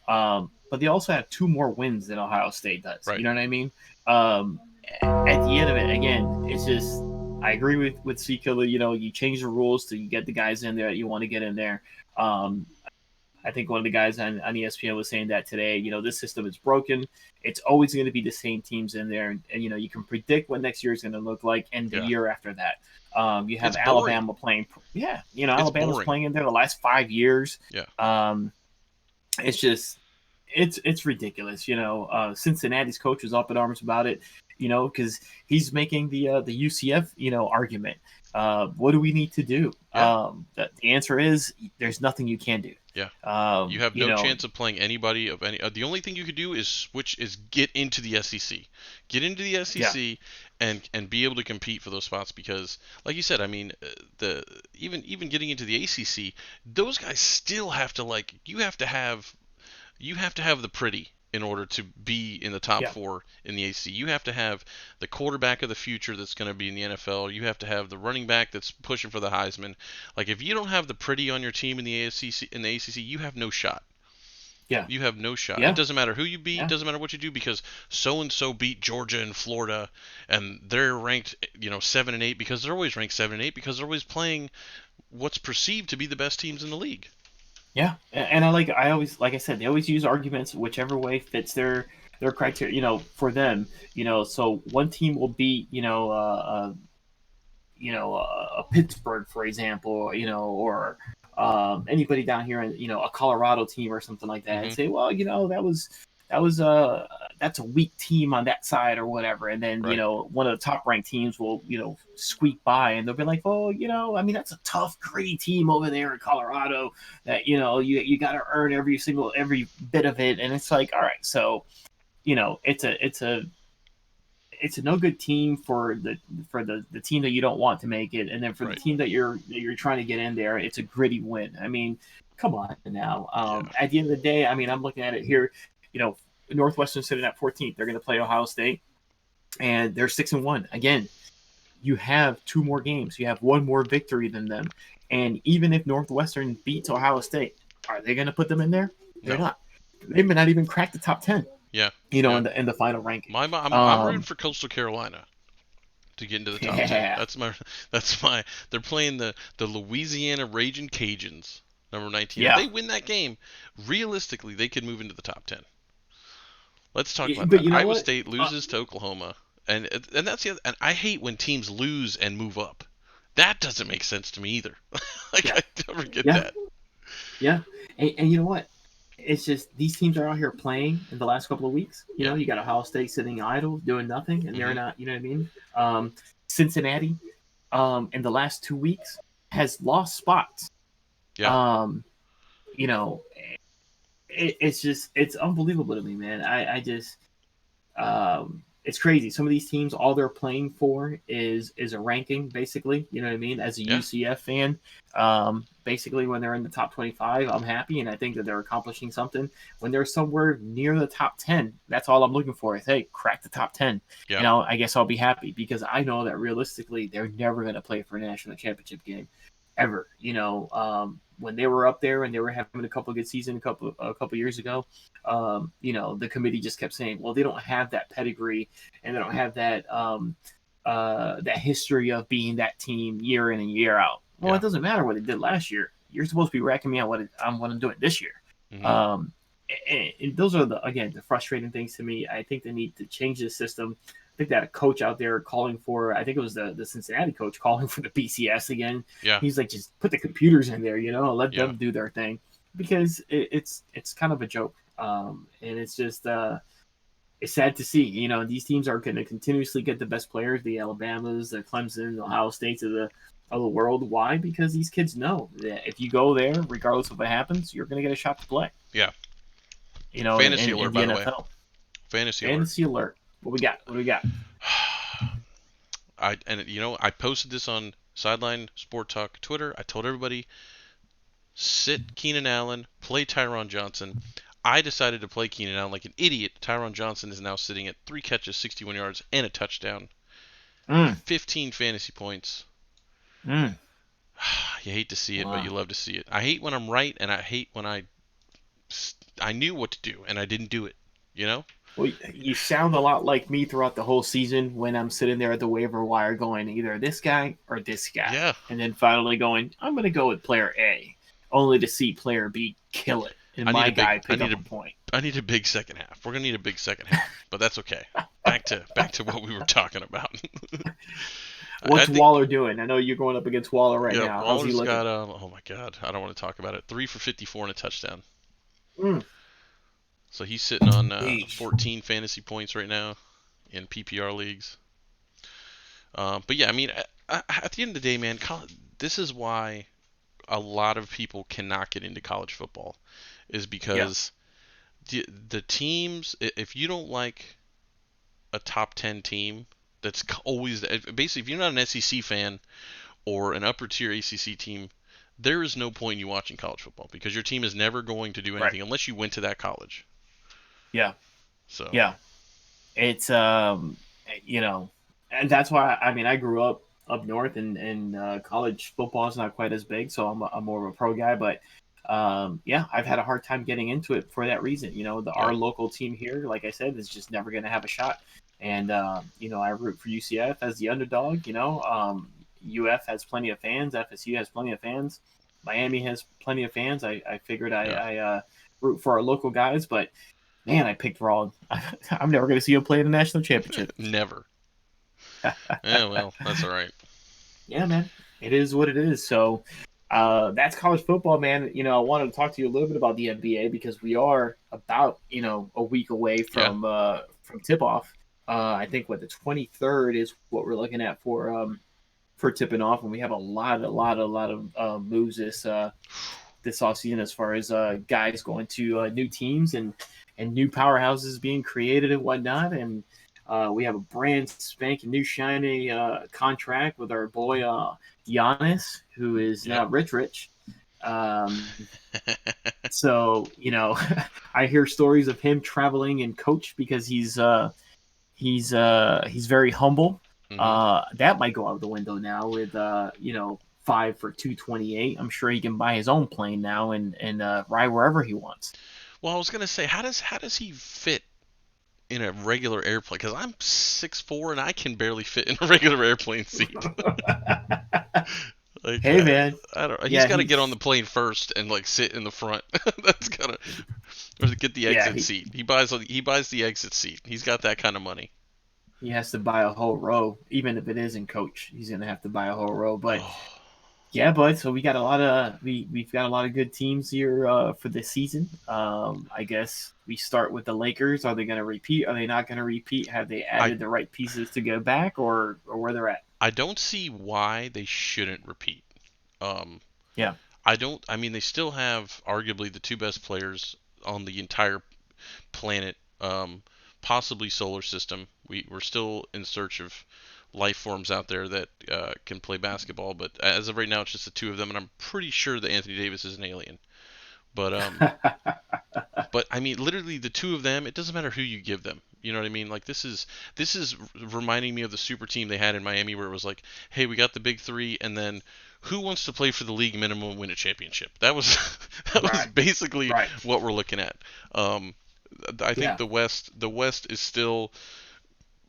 But they also have 2 more wins than Ohio State does. Right. You know what I mean? Um, at the end of it, again, it's just, I agree with C Killer. You change the rules to, you get the guys in there that you want to get in there. Um, I think one of the guys on ESPN was saying that today. This system is broken. It's always going to be the same teams in there, and you can predict what next year is going to look like, and the Yeah. year after that. You have It's boring. Alabama playing. Yeah, It's Alabama's boring. playing in there the last 5 years. Yeah. Um, it's just, it's ridiculous. Cincinnati's coach was up in arms about it. Because he's making the UCF argument. What do we need to do? Yeah. The answer is there's nothing you can do. Yeah. Um, You have you no know, chance of playing anybody of any. The only thing you could do is get into the SEC, get into the yeah, SEC, and be able to compete for those spots because, like you said, I mean, the even getting into the ACC, those guys still have to you have to have the pretty in order to be in the top yeah, 4 in the ACC. You have to have the quarterback of the future that's going to be in the NFL. You have to have the running back that's pushing for the Heisman. Like if you don't have the pretty on your team in the ACC, you have no shot. yeah, You have no shot. It yeah, doesn't matter who you beat, yeah, doesn't matter what you do because so and so beat Georgia and Florida and they're ranked, 7 and 8 because they're always ranked 7 and 8 because they're always playing what's perceived to be the best teams in the league. Yeah, and I always like I said they always use arguments whichever way fits their criteria. For them, so one team will beat a Pittsburgh, for example, or anybody down here in a Colorado team or something like that, and Hmm. say, well, that was that's a weak team on that side or whatever, and then Right. one of the top ranked teams will squeak by, and they'll be like, oh, I mean that's a tough, gritty team over there in Colorado that you got to earn every bit of it, and it's like, all right, so it's a no good team for the team that you don't want to make it, and then for the Right. team that you're trying to get in there, it's a gritty win. I mean, come on now. Yeah. At the end of the day, I mean, I'm looking at it here. You know, Northwestern sitting at 14th. They're going to play Ohio State, and they're 6-1. Again, you have two more games. You have one more victory than them, and even if Northwestern beats Ohio State, are they going to put them in there? They're No. not. They may not even crack the top 10. Yeah. In Yeah. the final ranking. I'm rooting for Coastal Carolina to get into the top 10. Yeah, That's my they're playing the Louisiana Raging Cajuns, number 19. If yeah. they win that game, realistically they could move into the top 10. Let's talk about But that. you know Iowa what? State loses to Oklahoma, and that's the other, and I hate when teams lose and move up. That doesn't make sense to me either. Like Yeah, I never get yeah, that. yeah. And you know what? It's just these teams are out here playing in the last couple of weeks. Yeah. You got Ohio State sitting idle, doing nothing, and they're Mhm. not. You know what I mean? Cincinnati, in the last 2 weeks, has lost spots. Yeah. Um, you know, it's unbelievable to me, man. I just it's crazy. Some of these teams, all they're playing for is a ranking, basically. You know what I mean? As a Yeah. UCF fan, basically when they're in the top 25, I'm happy, and I think that they're accomplishing something. When they're somewhere near the top 10, that's all I'm looking for. Is hey, crack the top 10, Yeah. and I guess I'll be happy because I know that realistically they're never going to play for a national championship game ever. When they were up there and they were having a couple of good seasons a couple years ago, the committee just kept saying, well, they don't have that pedigree and they don't have that history of being that team year in and year out. Well, Yeah. it doesn't matter what it did last year. You're supposed to be racking me out what I'm doing this year. Mhm. Um, and those are the frustrating things to me. I think they need to change the system. I think that a coach out there calling for, I think it was the Cincinnati coach calling for the BCS again. Yeah. He's like, just put the computers in there, let Yeah. them do their thing, because it's kind of a joke. And it's just it's sad to see. These teams are going to continuously get the best players, the Alabamas, the Clemson, the Ohio States of the world. Why? Because these kids know that if you go there, regardless of what happens, you're going to get a shot to play. Yeah. In, Fantasy in, alert, in the by the way. NFL. Fantasy alert. Fantasy alert. What we got? What do we got? I posted this on Sideline Sport Talk Twitter. I told everybody sit Keenan Allen, play Tyron Johnson. I decided to play Keenan Allen like an idiot. Tyron Johnson is now sitting at 3 catches, 61 yards, and a touchdown. Mm, 15 fantasy points. mm. You hate to see it, but Wow. you love to see it. I hate when I'm right, and I hate when I knew what to do and I didn't do it. You know? Well, you sound a lot like me throughout the whole season when I'm sitting there at the waiver wire going either this guy or this guy. Yeah. And then finally going, I'm going to go with player A, only to see player B kill it and I need my a big. guy pick up a point. I need a big second half. We're gonna need a big second half, but that's okay. Back to what we were talking about. I What's think Waller doing? I know you're going up against Waller right yeah, now. How's he Waller's looking? got oh my god, I don't want to talk about it. 3 for 54 and a touchdown. Mm. So he's sitting on Yeesh. 14 fantasy points right now in PPR leagues. But yeah, I mean, at the end of the day, man, this is why a lot of people cannot get into college football, is Yeah, because the teams, if you don't like a top 10 team, that's always basically, if you're not an SEC fan or an upper tier ACC team, there is no point in you watching college football because your team is never going to do right. anything unless you went to that college. Yeah, So yeah. It's you know, and that's why I mean I grew up north, and college football is not quite as big, so I'm more of a pro guy. But yeah, I've had a hard time getting into it for that reason. yeah, Our local team here, like I said, is just never going to have a shot. And I root for UCF as the underdog. UF has plenty of fans. FSU has plenty of fans. Miami has plenty of fans. I figured Yeah. I root for our local guys, but man, I picked wrong. I'm never going to see him play in a national championship. Never. Yeah, well, that's all right. Yeah, man, it is what it is. So that's college football, man. I wanted to talk to you a little bit about the NBA because we are about a week away Yeah. from tip off. I think what the 23rd is what we're looking at for tipping off, and we have a lot of moves this offseason as far as guys going to new teams and new powerhouses being created and whatnot. And we have a brand spanking new shiny contract with our boy Giannis, who is Yep. now rich. Um, so I hear stories of him traveling and coach because he's very humble. Hmm. That might go out the window now with 5 for 228. I'm sure he can buy his own plane now and ride wherever he wants. Well, I was gonna say, how does he fit in a regular airplane? Because I'm 6'4" and I can barely fit in a regular airplane seat. Like, Hey man, I don't. He's yeah got to he get on the plane first and like sit in the front. That's gotta, or get the yeah exit he, seat. He buys the exit seat. He's got that kind of money. he has to buy a whole row, even if it isn't coach. He's gonna have to buy a whole row. But Oh, yeah, bud. So we've got a lot of good teams here for this season. I guess we start with the Lakers. Are they going to repeat? Are they not going to repeat? Have they I added the right pieces to go back, or where they're at? I don't see why they shouldn't repeat. Um, Yeah. I don't. I mean, they still have arguably the two best players on the entire planet, possibly solar system. We're still in search of life forms out there that can play basketball, but as of right now, it's just the two of them, and I'm pretty sure that Anthony Davis is an alien. But I mean, literally the two of them. It doesn't matter who you give them. You know what I mean? Like this is reminding me of the super team they had in Miami, where it was like, hey, we got the big three, and then who wants to play for the league minimum and win a championship? That was that was Right. basically Right. what we're looking at. Um, I think Yeah. the West is still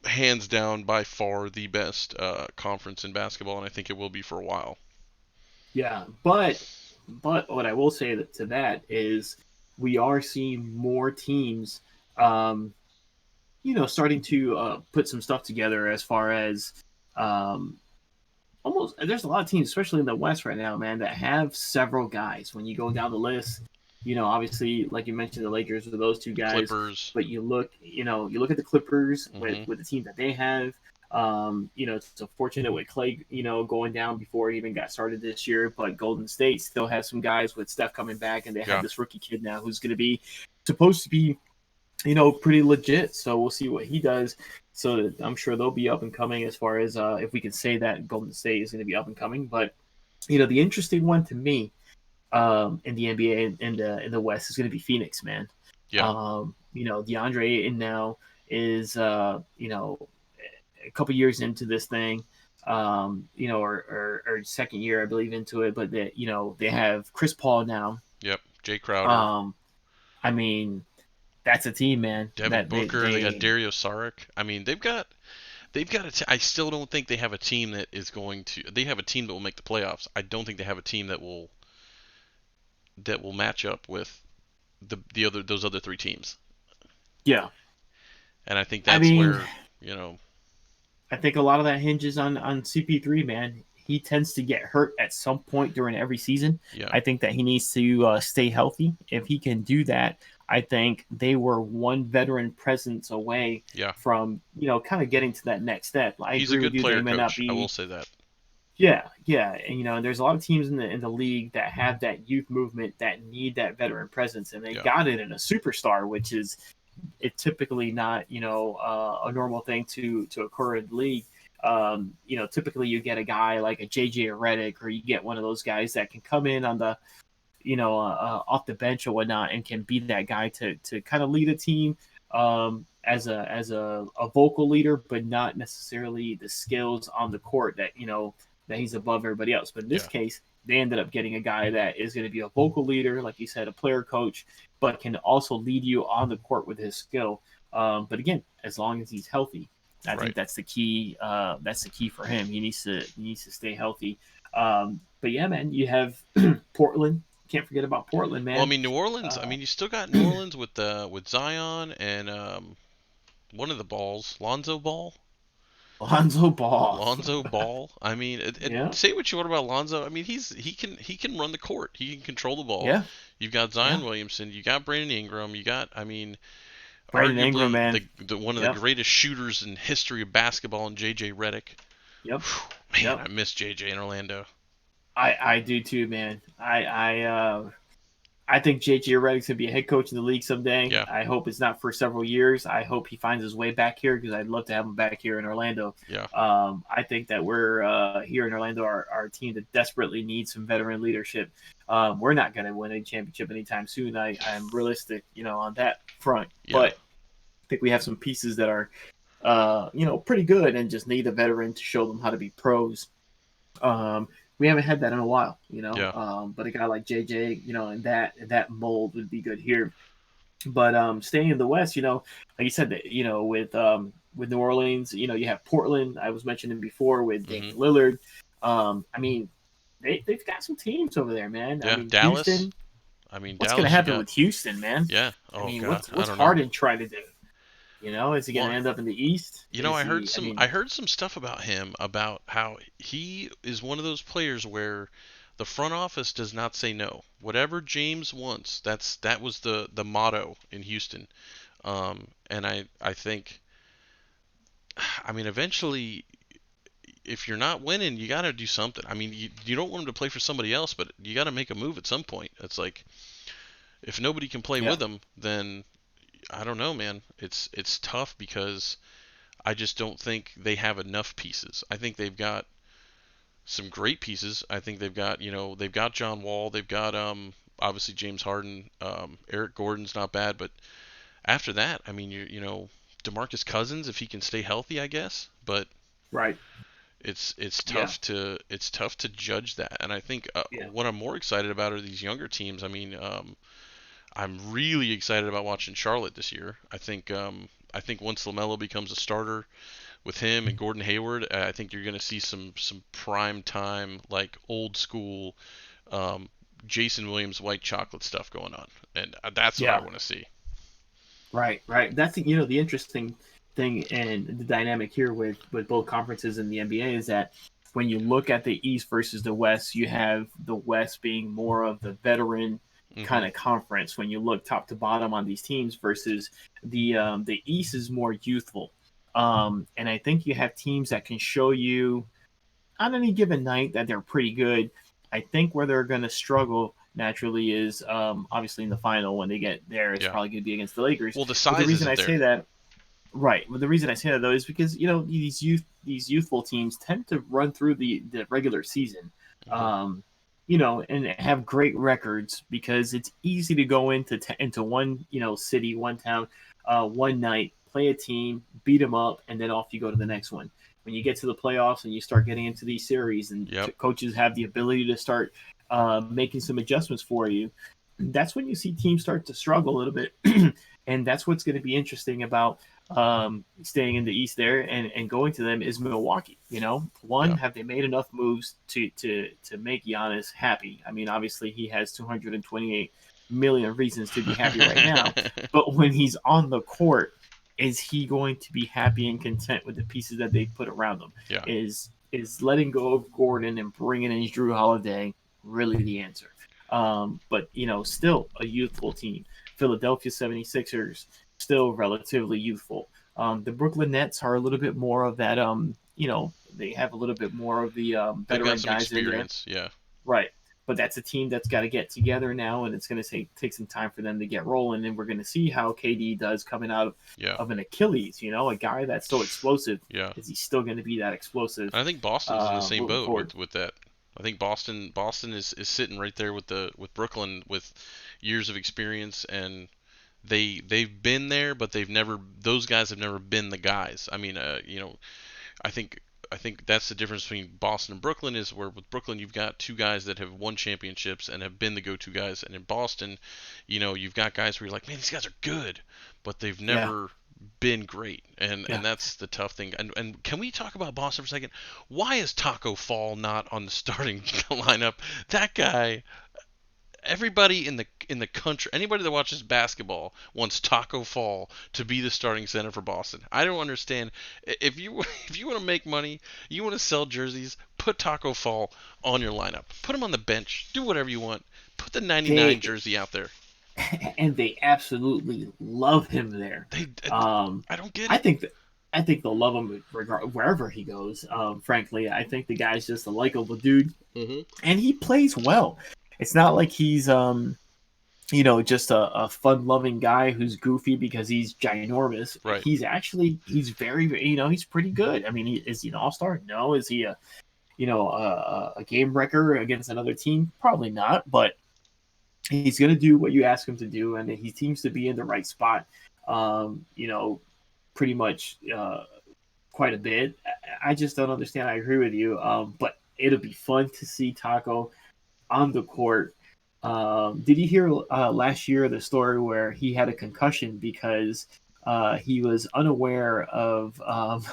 hands down by far the best conference in basketball, and I think it will be for a while. Yeah. But what I will say to that is we are seeing more teams, um, starting to put some stuff together as far as um, almost there's a lot of teams, especially in the West right now, man, that have several guys. When you go down the list, obviously, like you mentioned, the Lakers are those two The guys, Clippers. but you look at the Clippers Hmm. with the team that they have. It's unfortunate with Clay, going down before he even got started this year, but Golden State still has some guys with Steph coming back, and they have Yeah. this rookie kid now who's going to be supposed to be pretty legit. So we'll see what he does. So I'm sure they'll be up and coming as far as if we can say that Golden State is going to be up and coming. But the interesting one to me in the NBA and in the West is going to be Phoenix, man. Yeah. DeAndre Ayton now is a couple years into this thing. Or second year, I believe, into it, but they have Chris Paul now. Yep. Jay Crowder. Um, I mean, that's a team, man. Devin That they Booker. They got they Dario Saric. I mean, they've got I still don't think they have a team that is going to. They have a team that will make the playoffs. I don't think they have a team that will match up with the other those other three teams. Yeah, And I think I that's mean, where you know. I think a lot of that hinges on CP3, man. He tends to get hurt at some point during every season. Yeah. I think that he needs to stay healthy. If he can do that, I think they were one veteran presence away Yeah. from kind of getting to that next step. I He's a agree with good you. They player may not coach. I will be. say that. Yeah, yeah, and there's a lot of teams in the league that have that youth movement that need that veteran presence, and they Yeah. got it in a superstar, which is it's typically not a normal thing to occur in the league. Typically you get a guy like a JJ Redick, or you get one of those guys that can come in on the off the bench or whatnot, and can be that guy to kind of lead a team as a vocal leader, but not necessarily the skills on the court that he's above everybody else. But in this Yeah. case, they ended up getting a guy that is going to be a vocal leader, like you said, a player coach, but can also lead you on the court with his skill. But again, as long as he's healthy. I Right. think that's the key. That's the key for him. He needs to stay healthy. But yeah, man, you have Portland. Can't forget about Portland, Well, I man. mean New Orleans. I Uh, mean you still got New Orleans with Zion and one of the balls, Lonzo Ball. Lonzo Ball. Lonzo Ball. I mean, Yeah, say what you want about Lonzo. I mean, he can run the court. He can control the ball. yeah, You've got Zion yeah. Williamson. You got Brandon Ingram. You got, I mean, Brandon Ingram, arguably man. the one of the Yep, greatest shooters in history of basketball, in JJ Redick. yep, Man, yep. I miss JJ in Orlando. I do too, man. I think JJ Redick's gonna be a head coach in the league someday. Yeah, I hope it's not for several years. I hope he finds his way back here because I'd love to have him back here in Orlando. yeah, I think that we're here in Orlando, our team that desperately needs some veteran leadership. We're not going to win a championship anytime soon. I'm realistic, on that front, yeah, but I think we have some pieces that are, pretty good and just need a veteran to show them how to be pros. Um, we haven't had that in a while, yeah. but a guy like JJ, in that mold would be good here. But staying in the West, like you said, that with New Orleans, you have Portland. I was mentioning before with Mhm. Damian Lillard. I mean, they've got some teams over there, man. I Yeah, mean, Dallas. Houston. I mean, What's going to Dallas. You happen got. with Houston, man? Yeah. I Oh mean, God, what's I what's don't know. Harden trying to do? Is he going to Well, end up in the East? I Is heard he? I some. I mean, heard some stuff about him about how he is one of those players where the front office does not say no. Whatever James wants, that was the motto in Houston. And I think, I mean, eventually, if you're not winning, you got to do something. I mean, you don't want him to play for somebody else, but you got to make a move at some point. It's like if nobody can play yeah, with him, then I don't know, man. It's tough because I just don't think they have enough pieces. I think they've got some great pieces. I think they've got John Wall, they've got obviously James Harden, Eric Gordon's not bad, but after that, I mean DeMarcus Cousins if he can stay healthy, I guess, but right. it's Yeah, tough to judge that. And I think yeah, what I'm more excited about are these younger teams. I mean, I'm really excited about watching Charlotte this year. I think once LaMelo becomes a starter, with him and Gordon Hayward, I think you're going to see some prime time like old school um, Jason Williams white chocolate stuff going on, and that's what I yeah. want to see. Right, right. That's the interesting thing and the dynamic here with both conferences in the NBA is that when you look at the East versus the West, you have the West being more of the veteran Hmm. kind of conference when you look top to bottom on these teams versus the East is more youthful. And I think you have teams that can show you on any given night that they're pretty good. I think where they're going to struggle naturally is obviously in the final when they get there. It's Yeah. probably going to be against the Lakers. Well, the But the size reason I isn't say there. that, right? But the reason I say that though is because these youthful teams tend to run through the regular season, Hmm. um, and have great records because it's easy to go into one city, one town, one night, play a team, beat them up, and then off you go to the next one. When you get to the playoffs and you start getting into these series, and Yep. coaches have the ability to start making some adjustments for you, that's when you see teams start to struggle a little bit. And that's what's going to be interesting about staying in the East there and going to them is Milwaukee. One, Yeah. have they made enough moves to make Giannis happy? I mean, obviously he has 228 million reasons to be happy right now, but when he's on the court, is he going to be happy and content with the pieces that they put around him? Yeah. Is letting go of Gordon and bringing in Drew Holiday really the answer? But still a youthful team. Philadelphia 76ers still relatively youthful. The Brooklyn Nets are a little bit more of that. They have a little bit more of the They've got veteran some guys in there, experience. Yeah. right? But that's a team that's got to get together now, and it's going to take some time for them to get rolling. And we're going to see how KD does coming out Yeah. of an Achilles. A guy that's so explosive. Yeah. Is he still going to be that explosive And I think Boston's in the same moving boat forward? with that. I think Boston is sitting right there with Brooklyn with years of experience, and they've been there, but those guys have never been the guys. I mean, I think I think that's the difference between Boston and Brooklyn is where with Brooklyn you've got two guys that have won championships and have been the go-to guys, and in Boston, you've got guys where you're like, man, these guys are good, but they've Yeah, never been great, Yeah. and that's the tough thing. And can we talk about Boston for a second? Why is Taco Fall not on the starting lineup? That guy, everybody in the country, anybody that watches basketball wants Taco Fall to be the starting center for Boston. I don't understand. If you if you want to make money, you want to sell jerseys, put Taco Fall on your lineup. Put him on the bench. Do whatever you want. Put the 99 They jersey out there. and they absolutely love him there. They Um, I don't get I it. think that I think they'll love him wherever he goes. Frankly, I think the guy's just a likable dude, Mhm. and he plays well. It's not like he's just a fun-loving guy who's goofy because he's ginormous. Right. He's very, very he's pretty good. I mean, is he an all-star? No. Is he a game wrecker against another team? Probably not. But he's going to do what you ask him to do, and he seems to be in the right spot. Um, you know, pretty much quite a bit. I just don't understand. I agree with you. But it'll be fun to see Taco on the court. Did you hear last year the story where he had a concussion because he was unaware of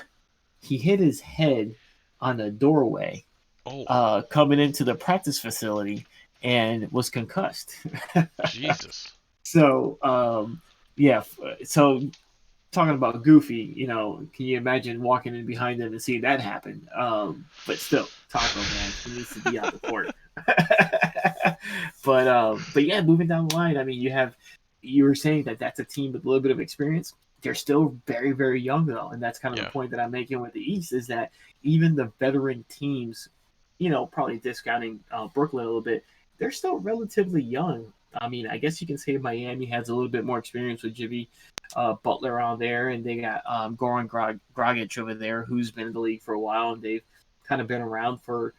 he hit his head on a doorway Oh, coming into the practice facility and was concussed. Jesus. So yeah, so talking about Goofy, can you imagine walking in behind him and seeing that happen? But still, Taco man, he needs to be on the court. But yeah, moving down the line, I mean, you were saying that that's a team with a little bit of experience. They're still very very young though, and that's kind of the Yeah. point that I'm making with the East is that even the veteran teams, probably discounting Brooklyn a little bit, they're still relatively young. I mean, I guess you can say Miami has a little bit more experience with Jimmy Butler on there, and they got Goran Dragic over there, who's been in the league for a while, and they've kind of been around for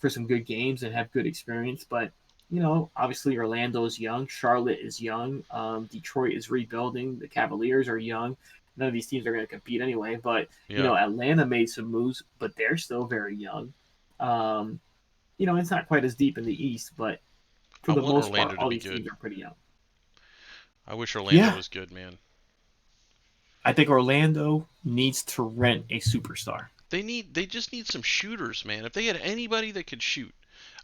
some good games and have good experience. But obviously Orlando is young, Charlotte is young, Detroit is rebuilding, the Cavaliers are young. None of these teams are going to compete anyway. But Yeah. Atlanta made some moves, but they're still very young. Um, it's not quite as deep in the East, but for I the want most part, Orlando to all be these teams good. are pretty young. I wish Orlando Yeah, was good, man. I think Orlando needs to rent a superstar. They just need some shooters, man. If they had anybody that could shoot,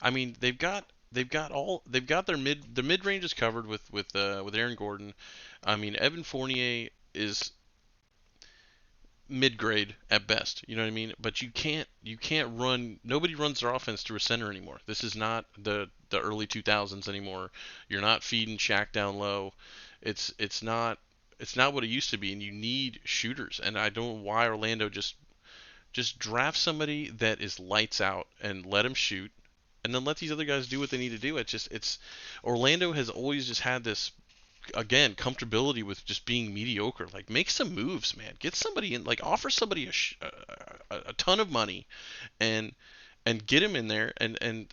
I mean, they've got their mid range is covered with Aaron Gordon. I mean, Evan Fournier is mid grade at best. You know what I mean? But you can't run. Nobody runs their offense through a center anymore. This is not the early 2000s anymore. You're not feeding Shaq down low. It's not what it used to be, and you need shooters. And I don't know why Orlando just draft somebody that is lights out and let them shoot, and then let these other guys do what they need to do. It's Orlando has always just had this again comfortability with just being mediocre. Like make some moves, man. Get somebody in, like offer somebody a ton of money and get him in there and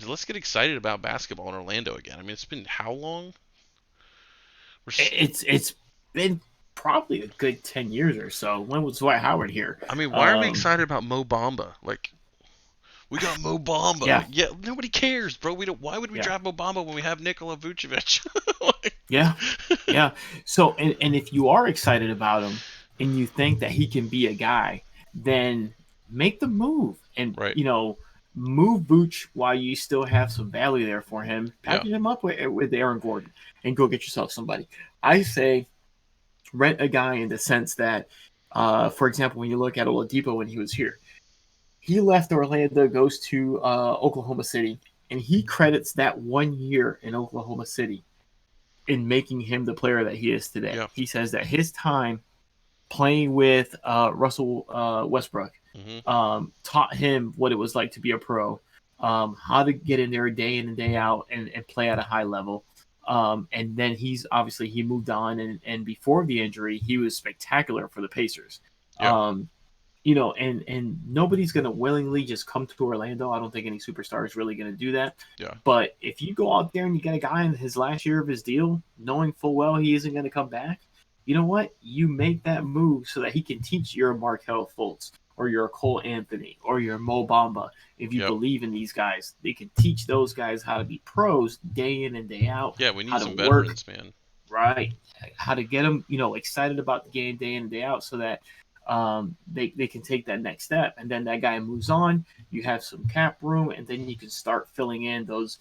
let's get excited about basketball in Orlando again. I mean, it's been how long? We're, It's been probably a good 10 years or so. When was Dwight Howard here? I mean, why are we Um, excited about Mo Bamba? Like we got Mo Bamba. yeah, Like, yeah, nobody cares, bro. We don't. Why would we yeah, draft Mo Bamba when we have Nikola Vucevic? Like, yeah, yeah. So, and if you are excited about him and you think that he can be a guy, then make the move and right. move Booch while you still have some value there for him. Yeah. Package him up with Aaron Gordon and go get yourself somebody. I say rent a guy in the sense that, for example, when you look at Oladipo when he was here, he left Orlando, goes to Oklahoma City, and he credits that 1 year in Oklahoma City in making him the player that he is today. Yeah. He says that his time playing with Russell Westbrook Hmm. taught him what it was like to be a pro, how to get in there day in and day out and play at a high level. And then he moved on, and before the injury, he was spectacular for the Pacers. Yeah. Um, and nobody's going to willingly just come to Orlando. I don't think any superstar is really going to do that. Yeah. But if you go out there and you get a guy in his last year of his deal, knowing full well he isn't going to come back, you know what? You make that move so that he can teach your Markel Fultz or your Cole Anthony or your Mo Bamba. If you Yep. believe in these guys, they can teach those guys how to be pros day in and day out, Yeah. We how need to some work. veterans, man. right, how to get them, excited about the game day in and day out, so that they can take that next step, and then that guy moves on. You have some cap room, and then you can start filling in those,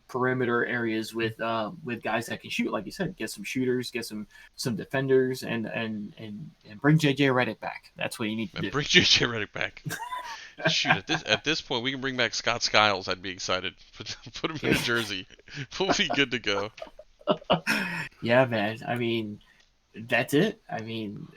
perimeter areas with guys that can shoot. Like you said, get some shooters, get some defenders, and bring JJ Redick back. That's what you need to And do. bring JJ Redick back. Shoot, at this point, we can bring back Scott Skiles. I'd be excited. Put him in a jersey. We'll be good to go. Yeah, man. I mean, that's it. I mean,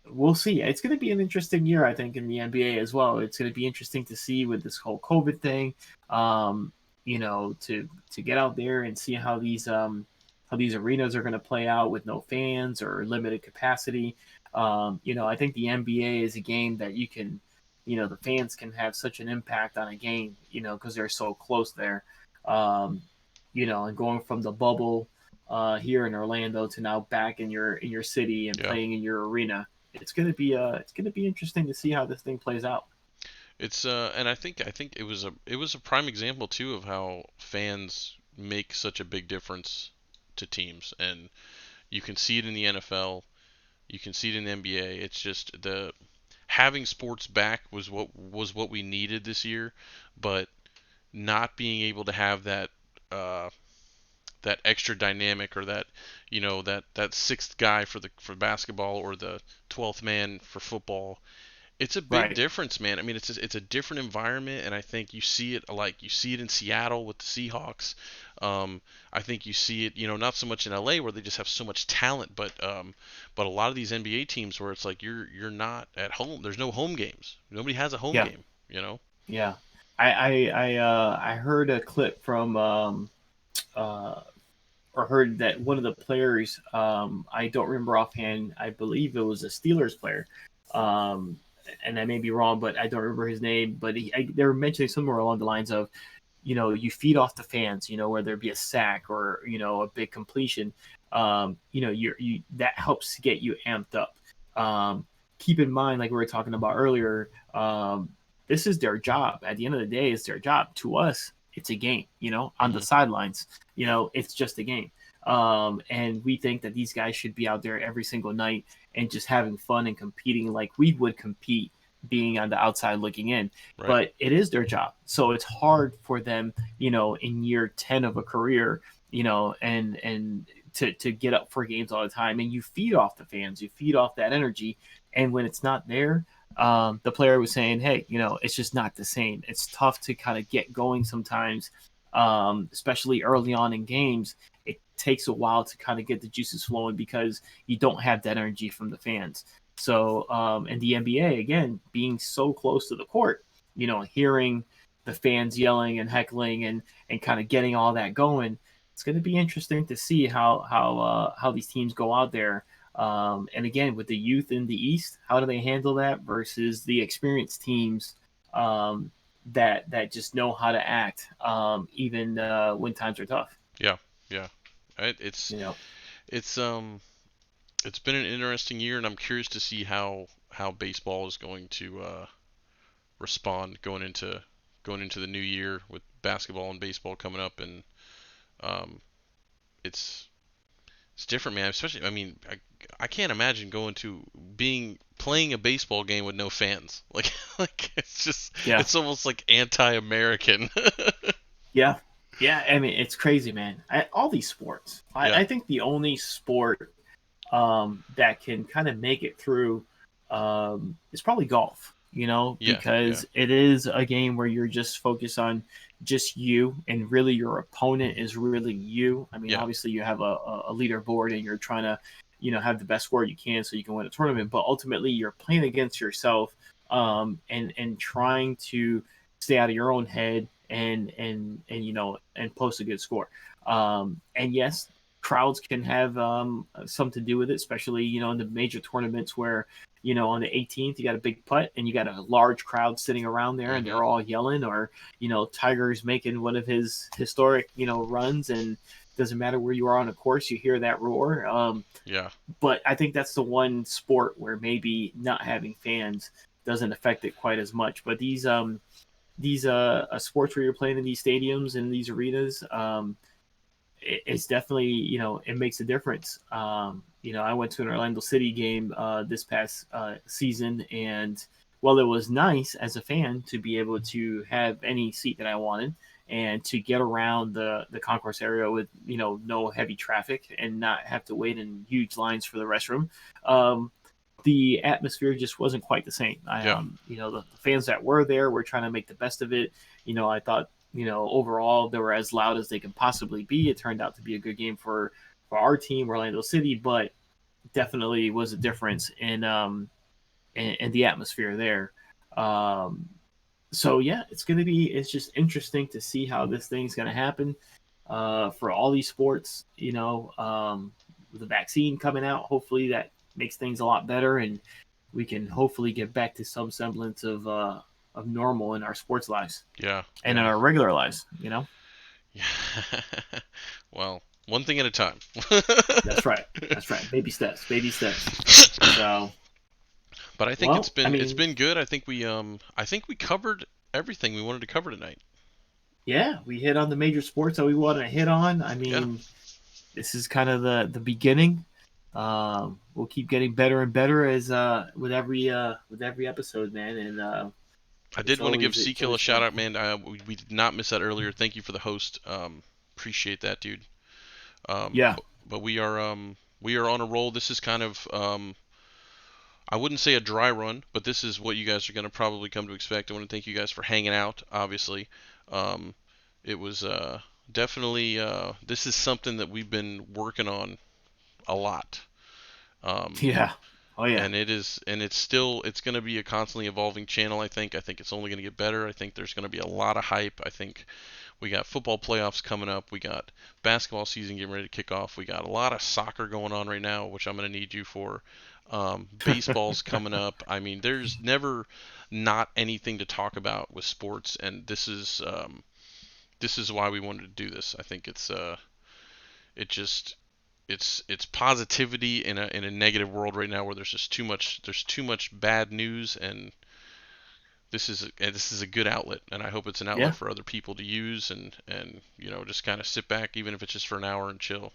we'll see. It's going to be an interesting year, I think, in the NBA as well. It's going to be interesting to see with this whole COVID thing. Um, to get out there and see how these arenas are going to play out with no fans or limited capacity. I think the NBA is a game that you can, the fans can have such an impact on a game, because they're so close there. Um, and going from the bubble here in Orlando to now back in your city and Yeah, playing in your arena, it's gonna be interesting to see how this thing plays out. it's and I think it was a prime example too of how fans make such a big difference to teams, and you can see it in the NFL, you can see it in the NBA. It's just the having sports back was what we needed this year, but not being able to have uh, that extra dynamic or that sixth guy for basketball or the 12th man for football. It's a big Right. difference, man. I mean, it's a different environment, and I think you see it in Seattle with the Seahawks. I think you see it, not so much in LA where they just have so much talent, but a lot of these NBA teams where it's like you're not at home. There's no home games. Nobody has a home Yeah. game. You know? Yeah. I heard a clip from uh, or heard that one of the players, I don't remember offhand, I believe it was a Steelers player, um, and I may be wrong, but I don't remember his name. But they were mentioning somewhere along the lines of, you feed off the fans, whether it be a sack or a big completion. You that helps to get you amped up. Um, Keep in mind, like we were talking about earlier, this is their job. At the end of the day, it's their job. To us, it's a game. On the Hmm. sidelines, it's just a game. And we think that these guys should be out there every single night and just having fun and competing like we would compete being on the outside looking in. Right. But it is their job. So it's hard for them, in year 10 of a career, and to get up for games all the time. And you feed off the fans, you feed off that energy. And when it's not there, the player was saying, hey, it's just not the same. It's tough to kind of get going sometimes, especially early on in games. It takes a while to kind of get the juices flowing because you don't have that energy from the fans. So, and the NBA, again, being so close to the court, hearing the fans yelling and heckling and kind of getting all that going, it's going to be interesting to see how these teams go out there. And again, with the youth in the East, how do they handle that versus the experienced teams that just know how to act, even when times are tough. Yeah. Yeah. It's You know, it's it's been an interesting year, and I'm curious to see how baseball is going to respond going into the new year with basketball and baseball coming up, and um, it's it's different, man. Especially, I mean, I can't imagine going to being playing a baseball game with no fans. Like like it's just yeah, it's almost like anti-American. yeah, yeah. I mean, it's crazy, man. All these sports. Yeah. I think the only sport that can kind of make it through is probably golf. Yeah. Yeah. Because it is a game where you're just focused on just you, and really your opponent is really you. I mean, Yeah. obviously you have a leaderboard and you're trying to, have the best score you can so you can win a tournament. But ultimately, you're playing against yourself, and trying to stay out of your own head and and post a good score. And yes, crowds can have some to do with it, especially in the major tournaments where on the 18th you got a big putt and you got a large crowd sitting around there and Mhm. they're all yelling, or Tiger's making one of his historic runs, and doesn't matter where you are on a course, you hear that roar. Yeah. But I think that's the one sport where maybe not having fans doesn't affect it quite as much. But these sports where you're playing in these stadiums and these arenas, it's definitely, it makes a difference. I went to an Orlando City game this past season, and while it was nice as a fan to be able to have any seat that I wanted and to get around the concourse area with no heavy traffic and not have to wait in huge lines for the restroom, um, the atmosphere just wasn't quite the same. Yeah. The fans that were there were trying to make the best of it. I thought, overall they were as loud as they could possibly be. It turned out to be a good game for our team, Orlando City, but definitely was a difference in the atmosphere there. Um, so yeah, it's just interesting to see how this thing's gonna happen for all these sports. With the vaccine coming out, hopefully that makes things a lot better, and we can hopefully get back to some semblance of normal in our sports lives Yeah. and in Yeah. our regular lives. Yeah. Well, one thing at a time. That's right. That's right. Baby steps. Baby steps. So, But I think it's well, I been it's mean, been good. I think we covered everything we wanted to cover tonight. yeah, we hit on the major sports that we wanted to hit on. I Yeah. mean, this is kind of the beginning. We'll keep getting better and better as with every episode, man. And I it's did want to give it's Sekiel a always shout fun. out, man. We did not miss that earlier. Thank you for the host. Appreciate that, dude. Yeah, But we are on a roll. This is kind of I wouldn't say a dry run, but this is what you guys are going to probably come to expect. I want to thank you guys for hanging out. Obviously, um, it was definitely this is something that we've been working on a lot. Um, yeah, oh yeah, and it's going to be a constantly evolving channel. I think it's only going to get better. I think there's going to be a lot of hype. I think we got football playoffs coming up. We got basketball season getting ready to kick off. We got a lot of soccer going on right now, which I'm going to need you for. Baseball's coming up. I mean, there's never not anything to talk about with sports, and this is why we wanted to do this. I think it just it's positivity in a negative world right now where there's too much bad news, and this is a good outlet, and I hope it's an outlet yeah. for other people to use, and just kind of sit back, even if it's just for an hour, and chill.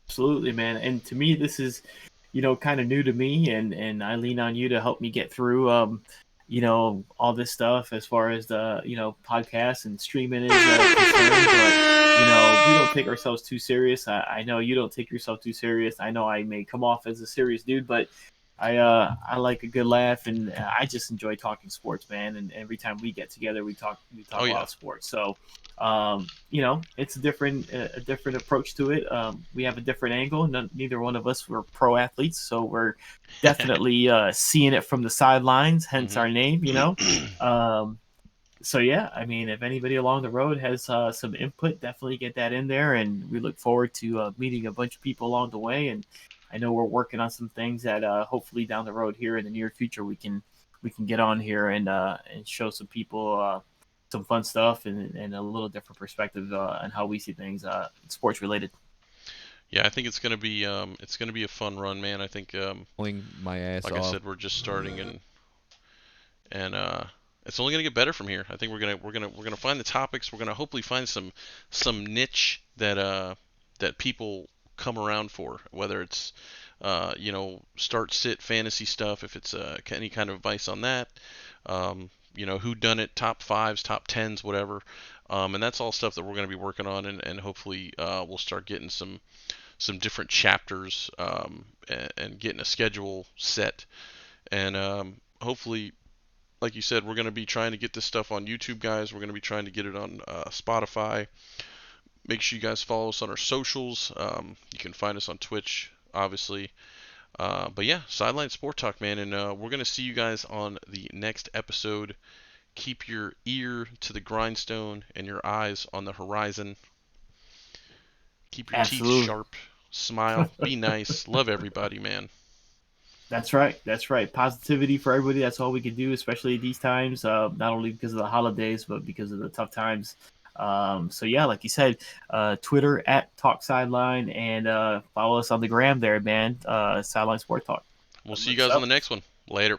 Absolutely, man. And to me, this is, kind of new to me, and I lean on you to help me get through, all this stuff as far as the, podcast and streaming is concerned. But we don't take ourselves too serious. I know you don't take yourself too serious. I know I may come off as a serious dude, but I like a good laugh, and I just enjoy talking sports, man. And every time we get together, we talk Oh a lot yeah. of sports. So it's a different approach to it. We have a different angle. Neither one of us were pro athletes, so we're definitely seeing it from the sidelines. Hence Mhm. our name. Um, so yeah, I mean, if anybody along the road has some input, definitely get that in there, and we look forward to meeting a bunch of people along the way. And I know we're working on some things that hopefully down the road here in the near future we can get on here and show some people some fun stuff and a little different perspective on how we see things sports related. Yeah, I think it's gonna be a fun run, man. I think Pulling my ass like I off. said, we're just starting, and it's only gonna get better from here. I think we're gonna find the topics. We're gonna hopefully find some niche that people come around for, whether it's start sit fantasy stuff, if it's any kind of advice on that, who done it, top fives, top tens, whatever. And that's all stuff that we're going to be working on, and hopefully we'll start getting some different chapters, and getting a schedule set, and hopefully, like you said, we're going to be trying to get this stuff on YouTube, guys. We're going to be trying to get it on Spotify. Make sure you guys follow us on our socials. You can find us on Twitch, obviously. But yeah, Sideline Sport Talk, man, and we're gonna see you guys on the next episode. Keep your ear to the grindstone and your eyes on the horizon. Keep your teeth Absolutely. sharp. Smile. Be nice. Love everybody, man. That's right. That's right. Positivity for everybody. That's all we can do, especially these times. Not only because of the holidays, but because of the tough times. So yeah, like you said, Twitter at Talk Sideline, and follow us on the gram there, man. Sideline Sport Talk. We'll see you Good guys on the stuff. next one. Later.